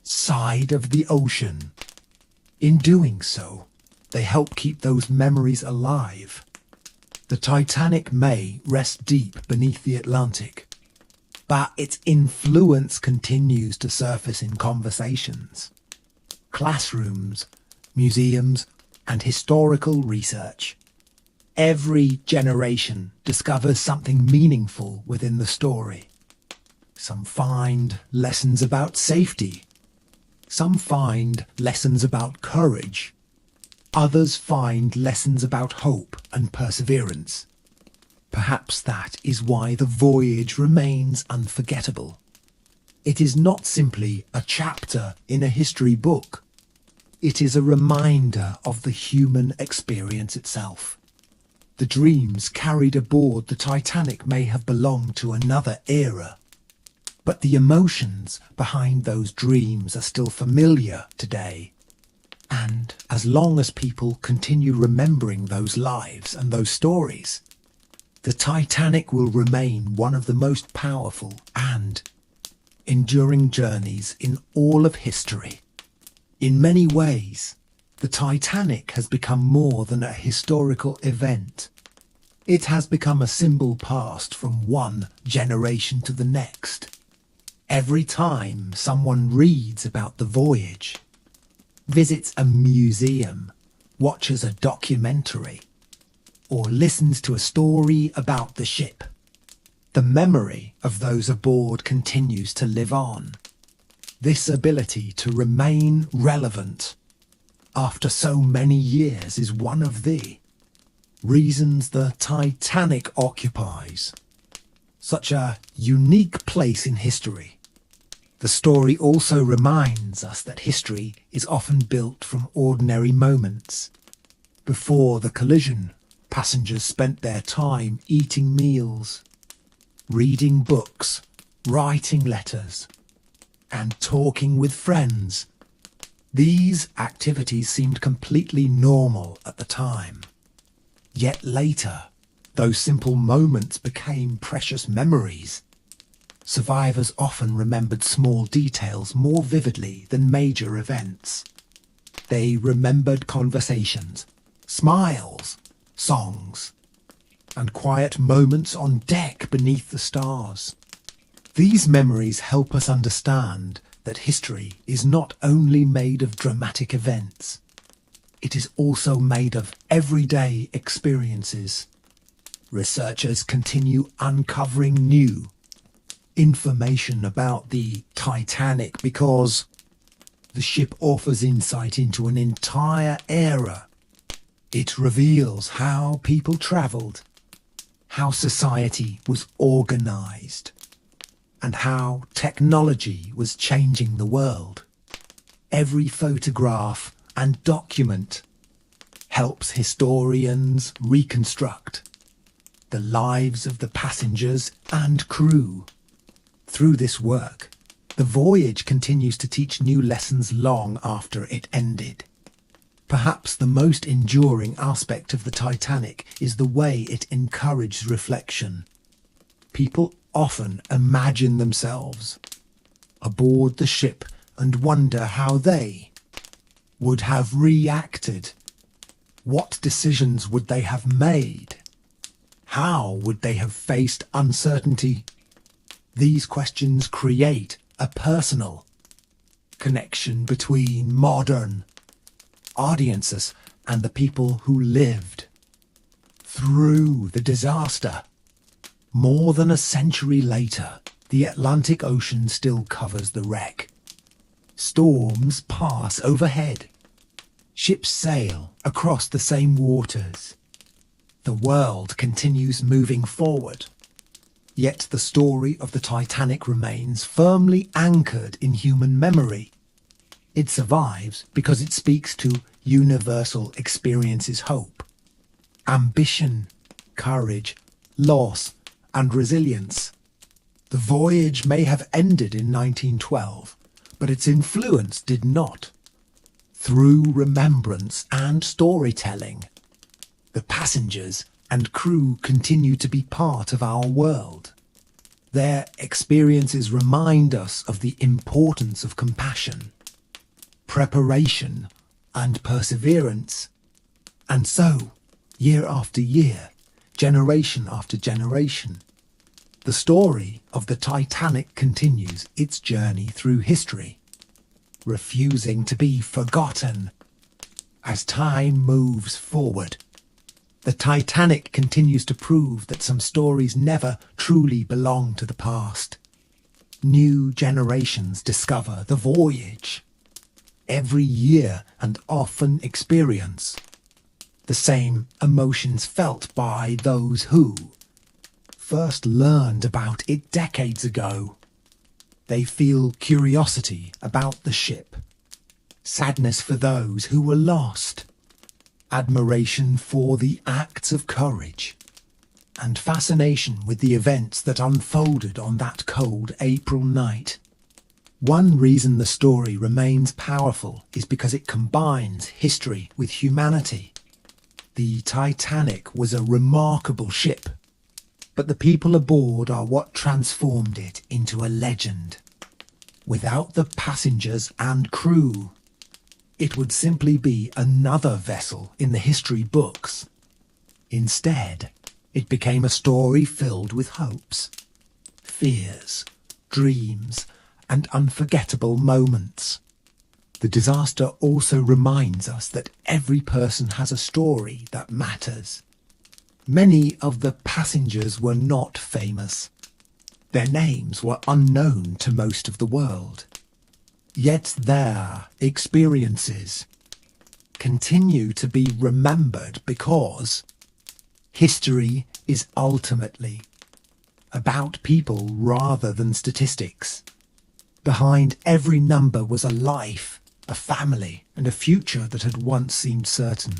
side of the ocean. In doing so, they help keep those memories alive. The Titanic may rest deep beneath the Atlantic, but its influence continues to surface in conversations, classrooms, museums, and historical research. Every generation discovers something meaningful within the story. Some find lessons about safety. Some find lessons about courage. Others find lessons about hope and perseverance. Perhaps that is why the voyage remains unforgettable. It is not simply a chapter in a history book. It is a reminder of the human experience itself. The dreams carried aboard the Titanic may have belonged to another era, but the emotions behind those dreams are still familiar today. And as long as people continue remembering those lives and those stories, the Titanic will remain one of the most powerful and enduring journeys in all of history. In many ways, the Titanic has become more than a historical event. It has become a symbol passed from one generation to the next. Every time someone reads about the voyage, visits a museum, watches a documentary, or listens to a story about the ship, the memory of those aboard continues to live on. This ability to remain relevant after so many years is one of the reasons the Titanic occupies such a unique place in history. The story also reminds us that history is often built from ordinary moments. Before the collision, passengers spent their time eating meals, reading books, writing letters, and talking with friends. These activities seemed completely normal at the time. Yet later, those simple moments became precious memories. Survivors often remembered small details more vividly than major events. They remembered conversations, smiles, songs, and quiet moments on deck beneath the stars. These memories help us understand that history is not only made of dramatic events, it is also made of everyday experiences. Researchers continue uncovering new information about the Titanic because the ship offers insight into an entire era. It reveals how people travelled, how society was organised, and how technology was changing the world. Every photograph and document helps historians reconstruct the lives of the passengers and crew. Through this work, the voyage continues to teach new lessons long after it ended. Perhaps the most enduring aspect of the Titanic is the way it encouraged reflection. People often imagine themselves aboard the ship and wonder how they would have reacted. What decisions would they have made? How would they have faced uncertainty? These questions create a personal connection between modern audiences and the people who lived through the disaster. More than a century later, the Atlantic Ocean still covers the wreck. Storms pass overhead. Ships sail across the same waters. The world continues moving forward. Yet the story of the Titanic remains firmly anchored in human memory. It survives because it speaks to universal experiences: hope, ambition, courage, loss, and resilience. The voyage may have ended in 1912, but its influence did not. Through remembrance and storytelling, the passengers and crew continue to be part of our world. Their experiences remind us of the importance of compassion, preparation, and perseverance. And so, year after year, generation after generation, the story of the Titanic continues its journey through history, refusing to be forgotten. As time moves forward, the Titanic continues to prove that some stories never truly belong to the past. New generations discover the voyage every year and often experience the same emotions felt by those who first learned about it decades ago. They feel curiosity about the ship, sadness for those who were lost, admiration for the acts of courage, and fascination with the events that unfolded on that cold April night. One reason the story remains powerful is because it combines history with humanity. The Titanic was a remarkable ship, but the people aboard are what transformed it into a legend. Without the passengers and crew, it would simply be another vessel in the history books. Instead, it became a story filled with hopes, fears, dreams, and unforgettable moments. The disaster also reminds us that every person has a story that matters. Many of the passengers were not famous. Their names were unknown to most of the world. Yet their experiences continue to be remembered because history is ultimately about people rather than statistics. Behind every number was a life, a family, and a future that had once seemed certain.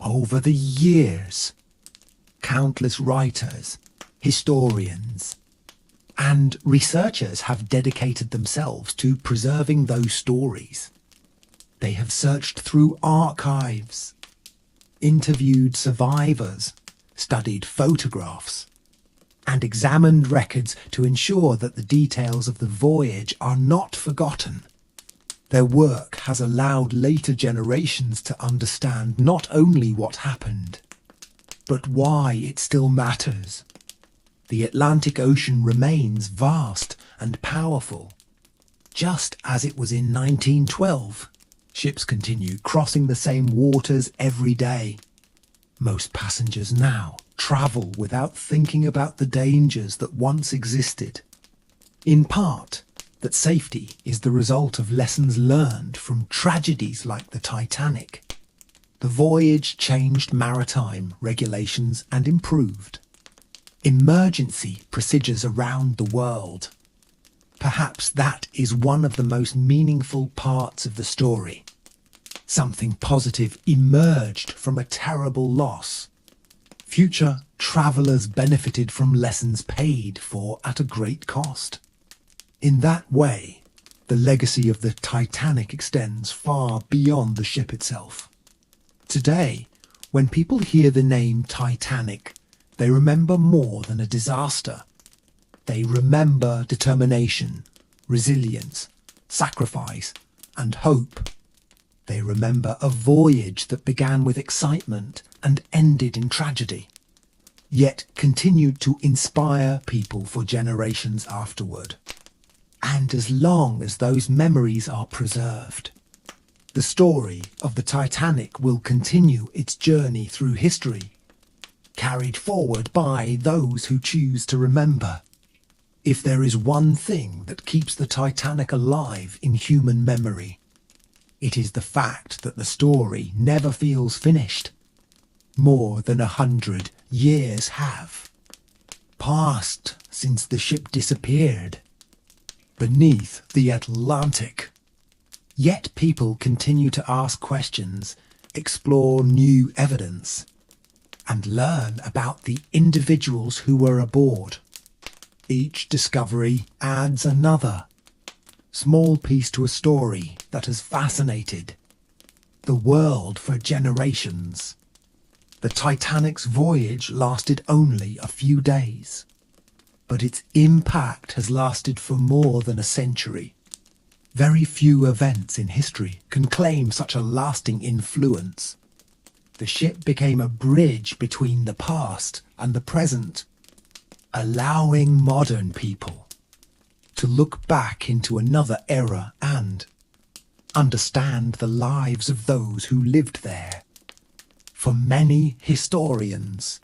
Over the years, countless writers, historians, and researchers have dedicated themselves to preserving those stories. They have searched through archives, interviewed survivors, studied photographs, and examined records to ensure that the details of the voyage are not forgotten. Their work has allowed later generations to understand not only what happened, but why it still matters. The Atlantic Ocean remains vast and powerful, just as it was in 1912. Ships continue crossing the same waters every day. Most passengers now travel without thinking about the dangers that once existed. In part, that safety is the result of lessons learned from tragedies like the Titanic. The voyage changed maritime regulations and improved emergency procedures around the world. Perhaps that is one of the most meaningful parts of the story. Something positive emerged from a terrible loss. Future travellers benefited from lessons paid for at a great cost. In that way, the legacy of the Titanic extends far beyond the ship itself. Today, when people hear the name Titanic, they remember more than a disaster. They remember determination, resilience, sacrifice, and hope. They remember a voyage that began with excitement and ended in tragedy, yet continued to inspire people for generations afterward. And as long as those memories are preserved, the story of the Titanic will continue its journey through history, carried forward by those who choose to remember. If there is one thing that keeps the Titanic alive in human memory, it is the fact that the story never feels finished. More than 100 years have passed since the ship disappeared beneath the Atlantic. Yet people continue to ask questions, explore new evidence, and learn about the individuals who were aboard. Each discovery adds another small piece to a story that has fascinated the world for generations. The Titanic's voyage lasted only a few days, but its impact has lasted for more than a century. Very few events in history can claim such a lasting influence. The ship became a bridge between the past and the present, allowing modern people to look back into another era and understand the lives of those who lived there. For many historians,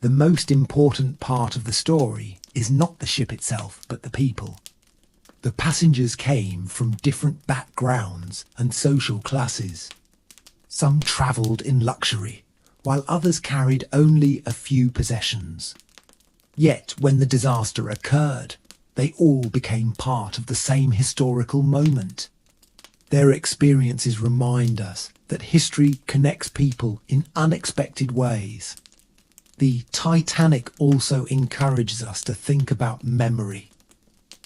the most important part of the story is not the ship itself, but the people. The passengers came from different backgrounds and social classes. Some travelled in luxury, while others carried only a few possessions. Yet, when the disaster occurred, they all became part of the same historical moment. Their experiences remind us that history connects people in unexpected ways. The Titanic also encourages us to think about memory.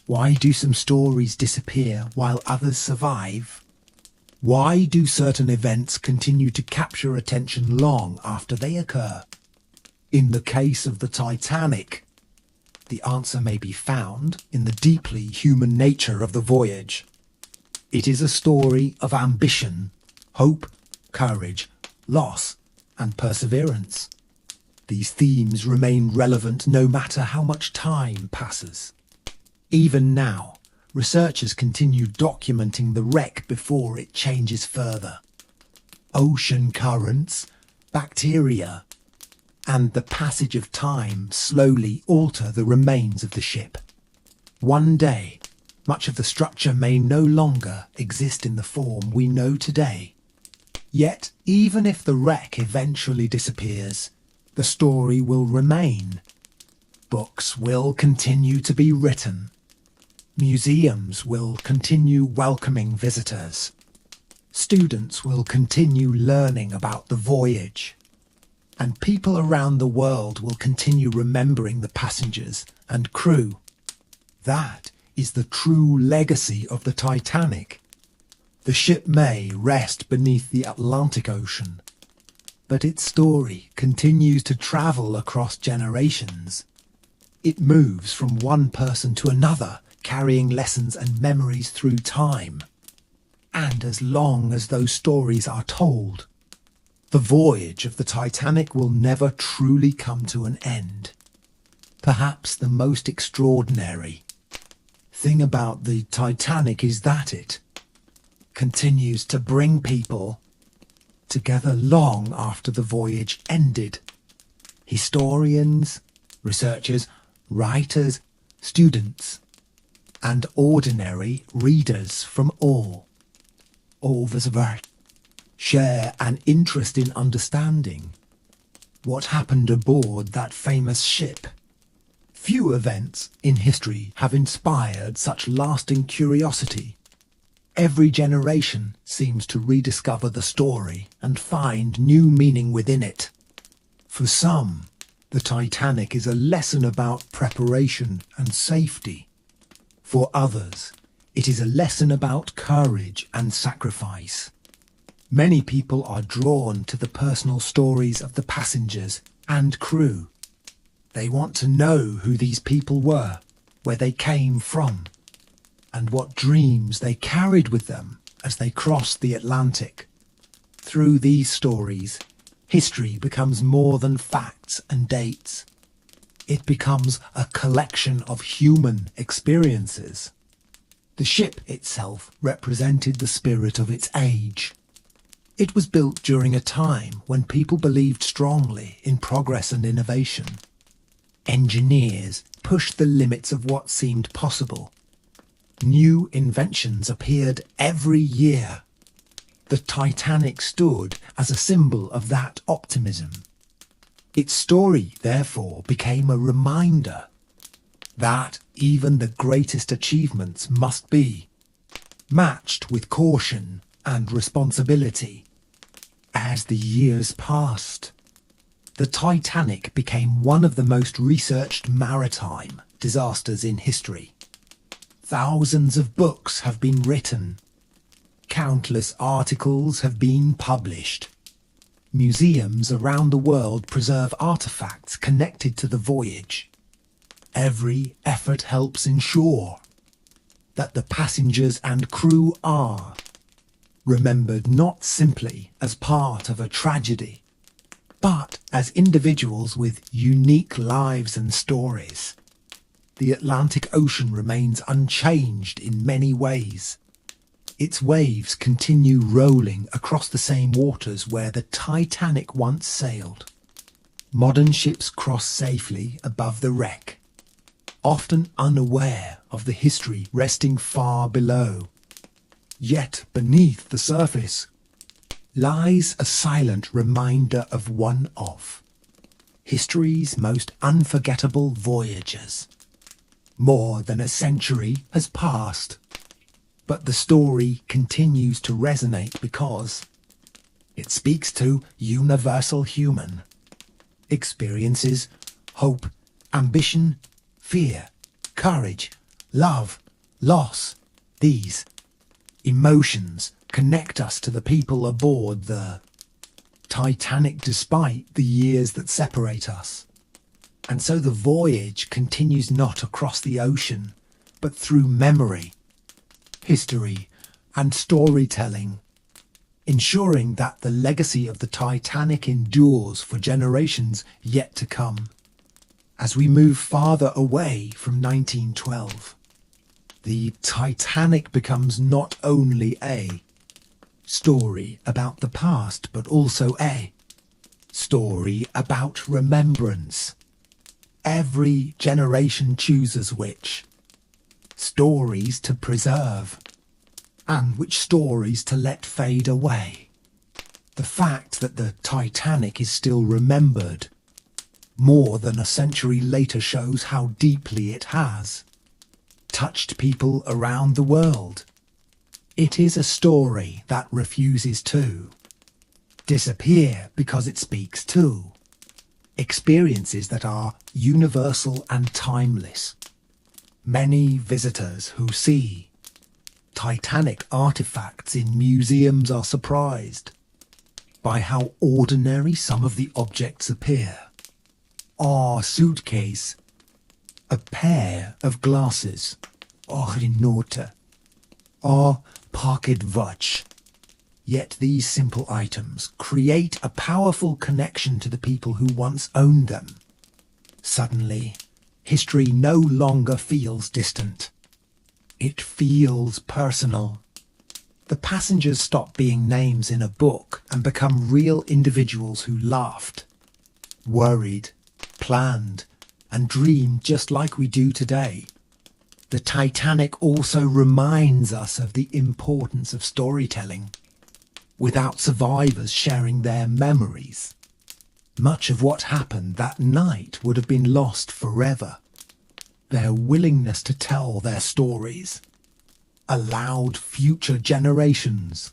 Why do some stories disappear while others survive? Why do certain events continue to capture attention long after they occur? In the case of the Titanic, the answer may be found in the deeply human nature of the voyage. It is a story of ambition, hope, courage, loss, and perseverance. These themes remain relevant no matter how much time passes. Even now, researchers continue documenting the wreck before it changes further. Ocean currents, bacteria, and the passage of time slowly alter the remains of the ship. One day, much of the structure may no longer exist in the form we know today. Yet, even if the wreck eventually disappears, the story will remain. Books will continue to be written. Museums will continue welcoming visitors. Students will continue learning about the voyage. And people around the world will continue remembering the passengers and crew. That is the true legacy of the Titanic. The ship may rest beneath the Atlantic Ocean, but its story continues to travel across generations. It moves from one person to another, carrying lessons and memories through time. And as long as those stories are told, the voyage of the Titanic will never truly come to an end. Perhaps the most extraordinary thing about the Titanic is that it continues to bring people together long after the voyage ended. Historians, researchers, writers, students, and ordinary readers from all over the world share an interest in understanding what happened aboard that famous ship. Few events in history have inspired such lasting curiosity. Every generation seems to rediscover the story and find new meaning within it. For some, the Titanic is a lesson about preparation and safety. For others, it is a lesson about courage and sacrifice. Many people are drawn to the personal stories of the passengers and crew. They want to know who these people were, where they came from, and what dreams they carried with them as they crossed the Atlantic. Through these stories, history becomes more than facts and dates. It becomes a collection of human experiences. The ship itself represented the spirit of its age. It was built during a time when people believed strongly in progress and innovation. Engineers pushed the limits of what seemed possible. New inventions appeared every year. The Titanic stood as a symbol of that optimism. Its story, therefore, became a reminder that even the greatest achievements must be matched with caution and responsibility. As the years passed, the Titanic became one of the most researched maritime disasters in history. Thousands of books have been written. Countless articles have been published. Museums around the world preserve artifacts connected to the voyage. Every effort helps ensure that the passengers and crew are remembered not simply as part of a tragedy, but as individuals with unique lives and stories. The Atlantic Ocean remains unchanged in many ways. Its waves continue rolling across the same waters where the Titanic once sailed. Modern ships cross safely above the wreck, often unaware of the history resting far below. Yet beneath the surface lies a silent reminder of one of history's most unforgettable voyages. More than a century has passed, but the story continues to resonate because it speaks to universal human experiences, hope, ambition, fear, courage, love, loss. These emotions connect us to the people aboard the Titanic despite the years that separate us. And so the voyage continues not across the ocean, but through memory, history, and storytelling, ensuring that the legacy of the Titanic endures for generations yet to come. As we move farther away from 1912, the Titanic becomes not only a story about the past, but also a story about remembrance. Every generation chooses which stories to preserve and which stories to let fade away. The fact that the Titanic is still remembered more than a century later shows how deeply it has touched people around the world. It is a story that refuses to disappear because it speaks to experiences that are universal and timeless. Many visitors who see Titanic artifacts in museums are surprised by how ordinary some of the objects appear. A suitcase, a pair of glasses, een note, a pocket watch. Yet these simple items create a powerful connection to the people who once owned them. Suddenly, history no longer feels distant. It feels personal. The passengers stop being names in a book and become real individuals who laughed, worried, planned, and dreamed just like we do today. The Titanic also reminds us of the importance of storytelling. Without survivors sharing their memories, much of what happened that night would have been lost forever. Their willingness to tell their stories allowed future generations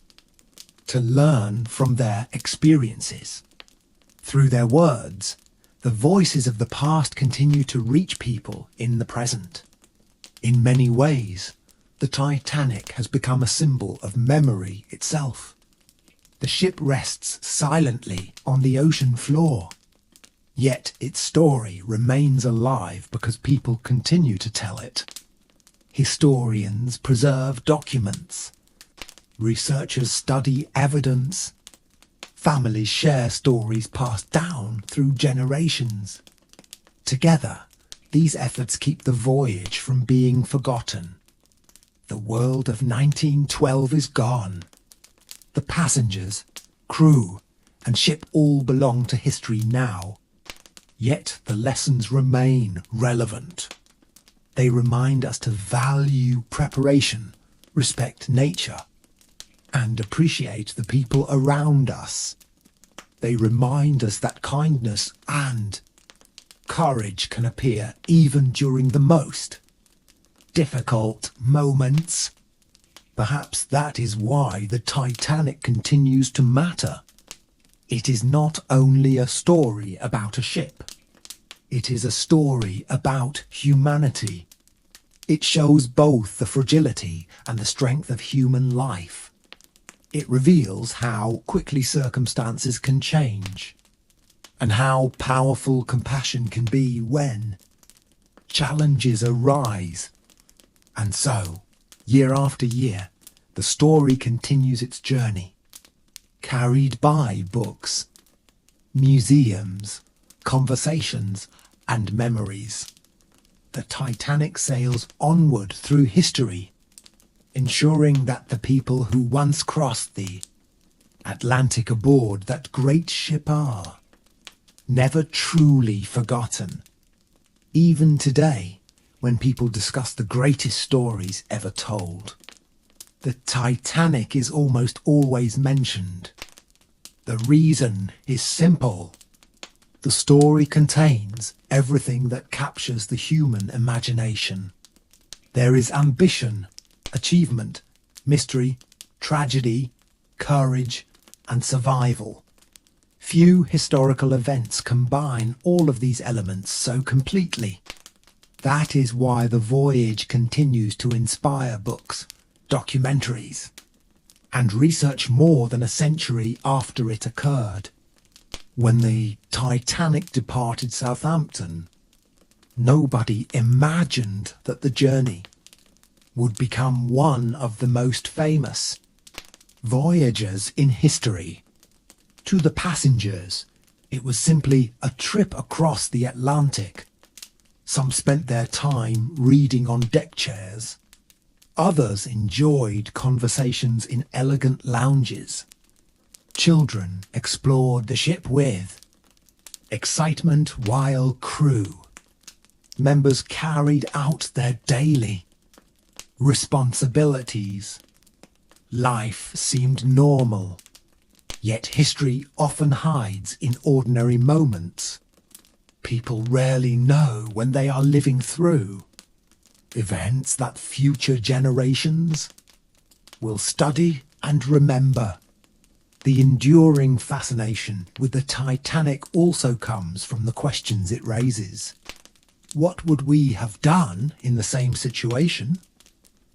to learn from their experiences. Through their words, the voices of the past continue to reach people in the present. In many ways, the Titanic has become a symbol of memory itself. The ship rests silently on the ocean floor, yet its story remains alive because people continue to tell it. Historians preserve documents, researchers study evidence, families share stories passed down through generations. Together, these efforts keep the voyage from being forgotten. The world of 1912 is gone. The passengers, crew, and ship all belong to history now. Yet the lessons remain relevant. They remind us to value preparation, respect nature, and appreciate the people around us. They remind us that kindness and courage can appear even during the most difficult moments. Perhaps that is why the Titanic continues to matter. It is not only a story about a ship. It is a story about humanity. It shows both the fragility and the strength of human life. It reveals how quickly circumstances can change, and how powerful compassion can be when challenges arise. And so, year after year, the story continues its journey, carried by books, museums, conversations, and memories. The Titanic sails onward through history, ensuring that the people who once crossed the Atlantic aboard that great ship are never truly forgotten. Even today, when people discuss the greatest stories ever told, the Titanic is almost always mentioned. The reason is simple. The story contains everything that captures the human imagination. There is ambition, achievement, mystery, tragedy, courage, and survival. Few historical events combine all of these elements so completely. That is why the voyage continues to inspire books, documentaries, and research more than a century after it occurred. When the Titanic departed Southampton, nobody imagined that the journey would become one of the most famous voyages in history. To the passengers, it was simply a trip across the Atlantic. Some spent their time reading on deck chairs. Others enjoyed conversations in elegant lounges. Children explored the ship with excitement, while crew members carried out their daily responsibilities. Life seemed normal, yet history often hides in ordinary moments. people rarely know when they are living through. Events that future generations will study and remember. The enduring fascination with the Titanic also comes from the questions it raises. What would we have done in the same situation?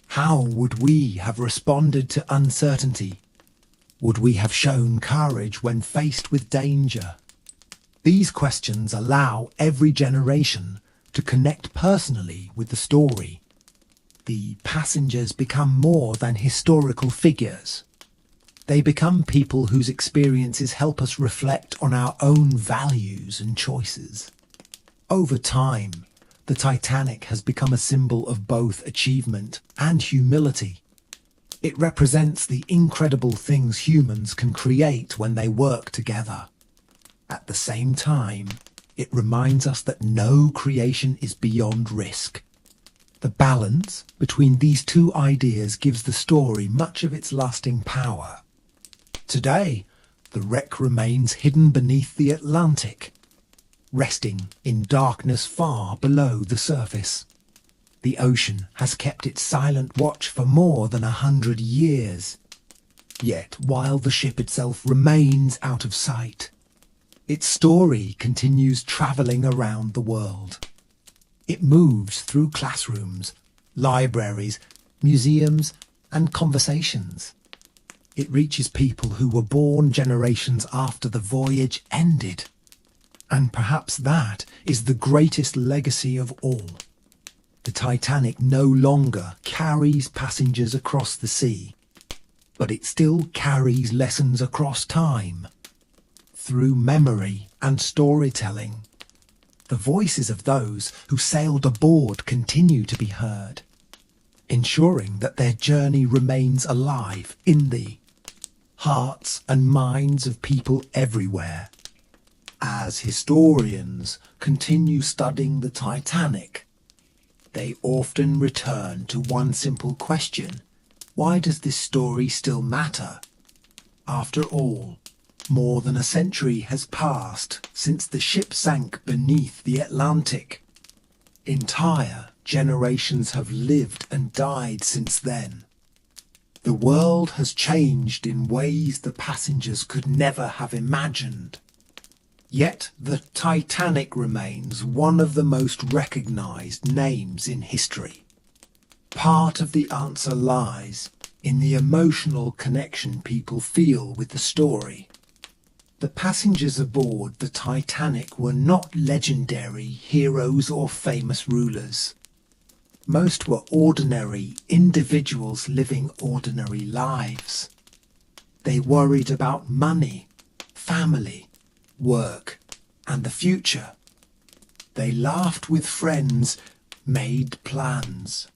How would we have responded to uncertainty? Would we have shown courage when faced with danger? These questions allow every generation to connect personally with the story. The passengers become more than historical figures. They become people whose experiences help us reflect on our own values and choices. Over time, the Titanic has become a symbol of both achievement and humility. It represents the incredible things humans can create when they work together. At the same time, it reminds us that no creation is beyond risk. The balance between these two ideas gives the story much of its lasting power. Today, the wreck remains hidden beneath the Atlantic, resting in darkness far below the surface. The ocean has kept its silent watch for more than 100 years. Yet, while the ship itself remains out of sight, its story continues travelling around the world. It moves through classrooms, libraries, museums, and conversations. It reaches people who were born generations after the voyage ended. And perhaps that is the greatest legacy of all. The Titanic no longer carries passengers across the sea, but it still carries lessons across time. Through memory and storytelling, the voices of those who sailed aboard continue to be heard, ensuring that their journey remains alive in the hearts and minds of people everywhere. As historians continue studying the Titanic, they often return to one simple question: why does this story still matter? After all, more than a century has passed since the ship sank beneath the Atlantic. Entire generations have lived and died since then. The world has changed in ways the passengers could never have imagined. Yet the Titanic remains one of the most recognized names in history. Part of the answer lies in the emotional connection people feel with the story. The passengers aboard the Titanic were not legendary heroes or famous rulers. Most were ordinary individuals living ordinary lives. They worried about money, family, work, and the future. They laughed with friends, made plans,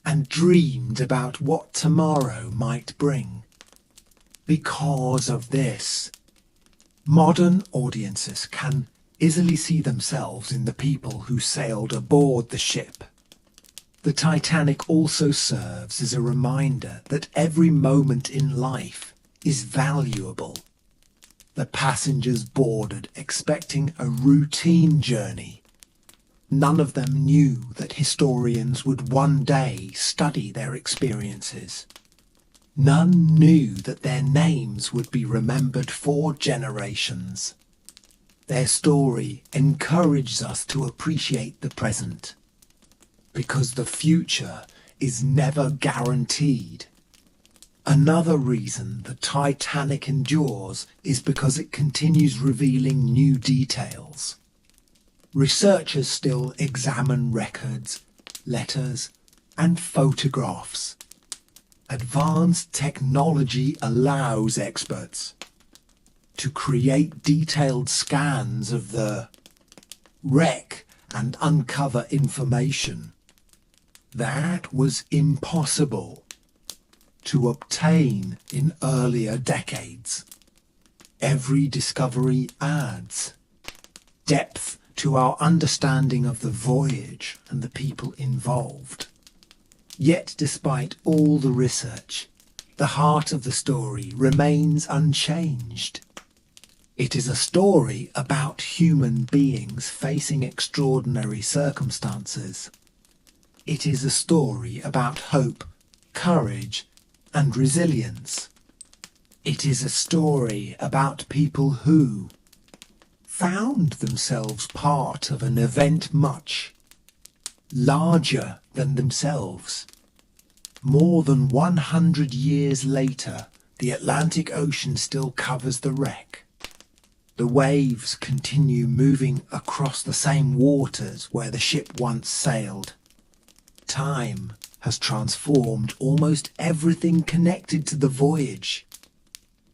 and dreamed about what tomorrow might bring. Because of this, modern audiences can easily see themselves in the people who sailed aboard the ship. The Titanic also serves as a reminder that every moment in life is valuable. The passengers boarded expecting a routine journey. None of them knew that historians would one day study their experiences. None knew that their names would be remembered for generations. Their story encourages us to appreciate the present, because the future is never guaranteed. Another reason the Titanic endures is because it continues revealing new details. Researchers still examine records, letters, and photographs. Advanced technology allows experts to create detailed scans of the wreck and uncover information that was impossible to obtain in earlier decades. Every discovery adds depth to our understanding of the voyage and the people involved. Yet, despite all the research, the heart of the story remains unchanged. It is a story about human beings facing extraordinary circumstances. It is a story about hope, courage, and resilience. It is a story about people who found themselves part of an event much larger than themselves. More than 100 years later, the Atlantic Ocean still covers the wreck. The waves continue moving across the same waters where the ship once sailed. Time has transformed almost everything connected to the voyage,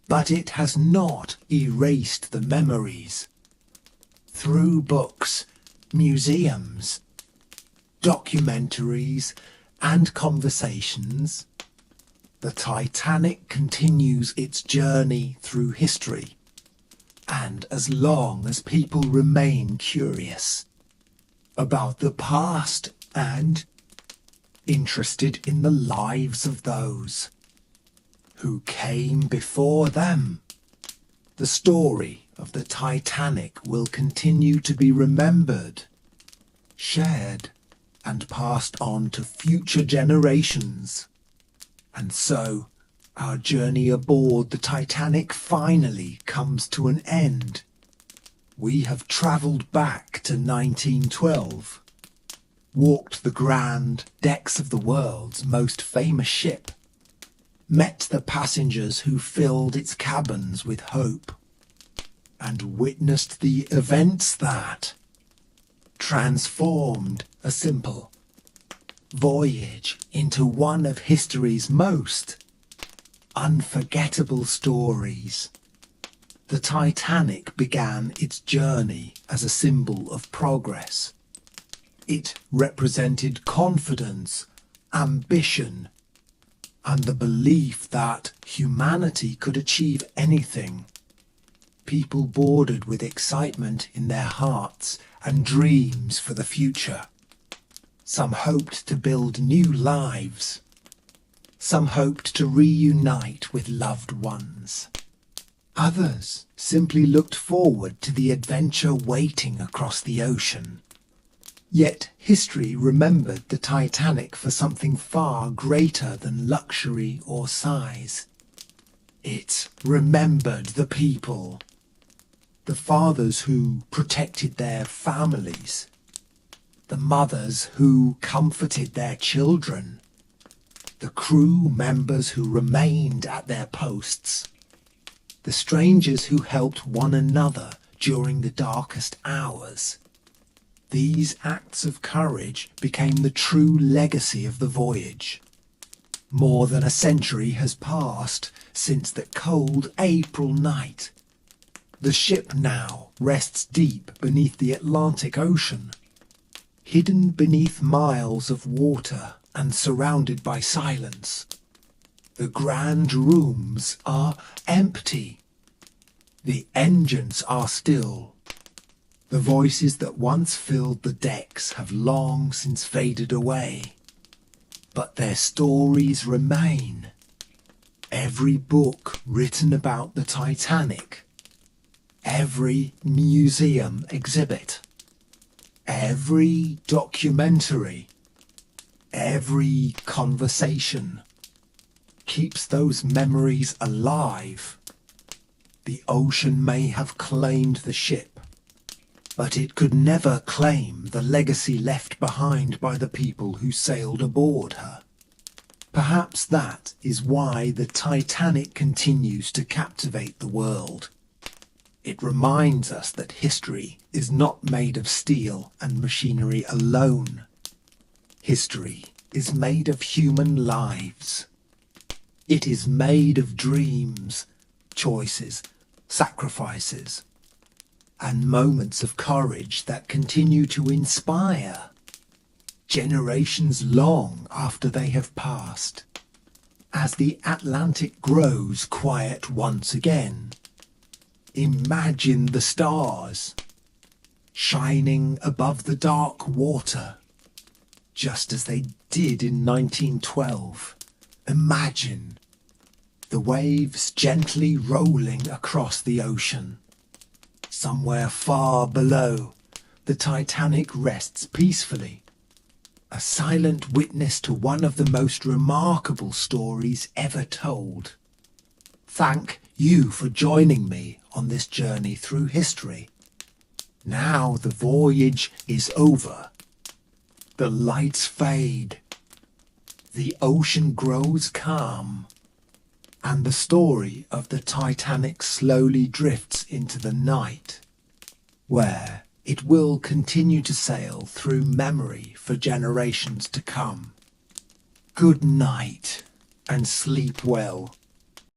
but it has not erased the memories. Through books, museums, documentaries, and conversations, the Titanic continues its journey through history. And as long as people remain curious about the past and interested in the lives of those who came before them, the story of the Titanic will continue to be remembered, shared, and passed on to future generations. And so, our journey aboard the Titanic finally comes to an end. We have travelled back to 1912, walked the grand decks of the world's most famous ship, met the passengers who filled its cabins with hope, and witnessed the events that transformed a simple voyage into one of history's most unforgettable stories. The Titanic began its journey as a symbol of progress. It represented confidence, ambition, and the belief that humanity could achieve anything. People boarded with excitement in their hearts and dreams for the future. Some hoped to build new lives. Some hoped to reunite with loved ones. Others simply looked forward to the adventure waiting across the ocean. Yet history remembered the Titanic for something far greater than luxury or size. It remembered the people, the fathers who protected their families, the mothers who comforted their children, the crew members who remained at their posts, the strangers who helped one another during the darkest hours. These acts of courage became the true legacy of the voyage. More than a century has passed since that cold April night. The ship now rests deep beneath the Atlantic Ocean, hidden beneath miles of water and surrounded by silence. The grand rooms are empty. The engines are still. The voices that once filled the decks have long since faded away. But their stories remain. Every book written about the Titanic, every museum exhibit, every documentary, every conversation keeps those memories alive. The ocean may have claimed the ship, but it could never claim the legacy left behind by the people who sailed aboard her. Perhaps that is why the Titanic continues to captivate the world. It reminds us that history is not made of steel and machinery alone. History is made of human lives. It is made of dreams, choices, sacrifices, and moments of courage that continue to inspire generations long after they have passed. As the Atlantic grows quiet once again, imagine the stars shining above the dark water, just as they did in 1912. Imagine the waves gently rolling across the ocean. somewhere far below, the Titanic rests peacefully, a silent witness to one of the most remarkable stories ever told. Thank you for joining me on this journey through history. Now the voyage is over. The lights fade. The ocean grows calm. And the story of the Titanic slowly drifts into the night, where it will continue to sail through memory for generations to come. Good night and sleep well.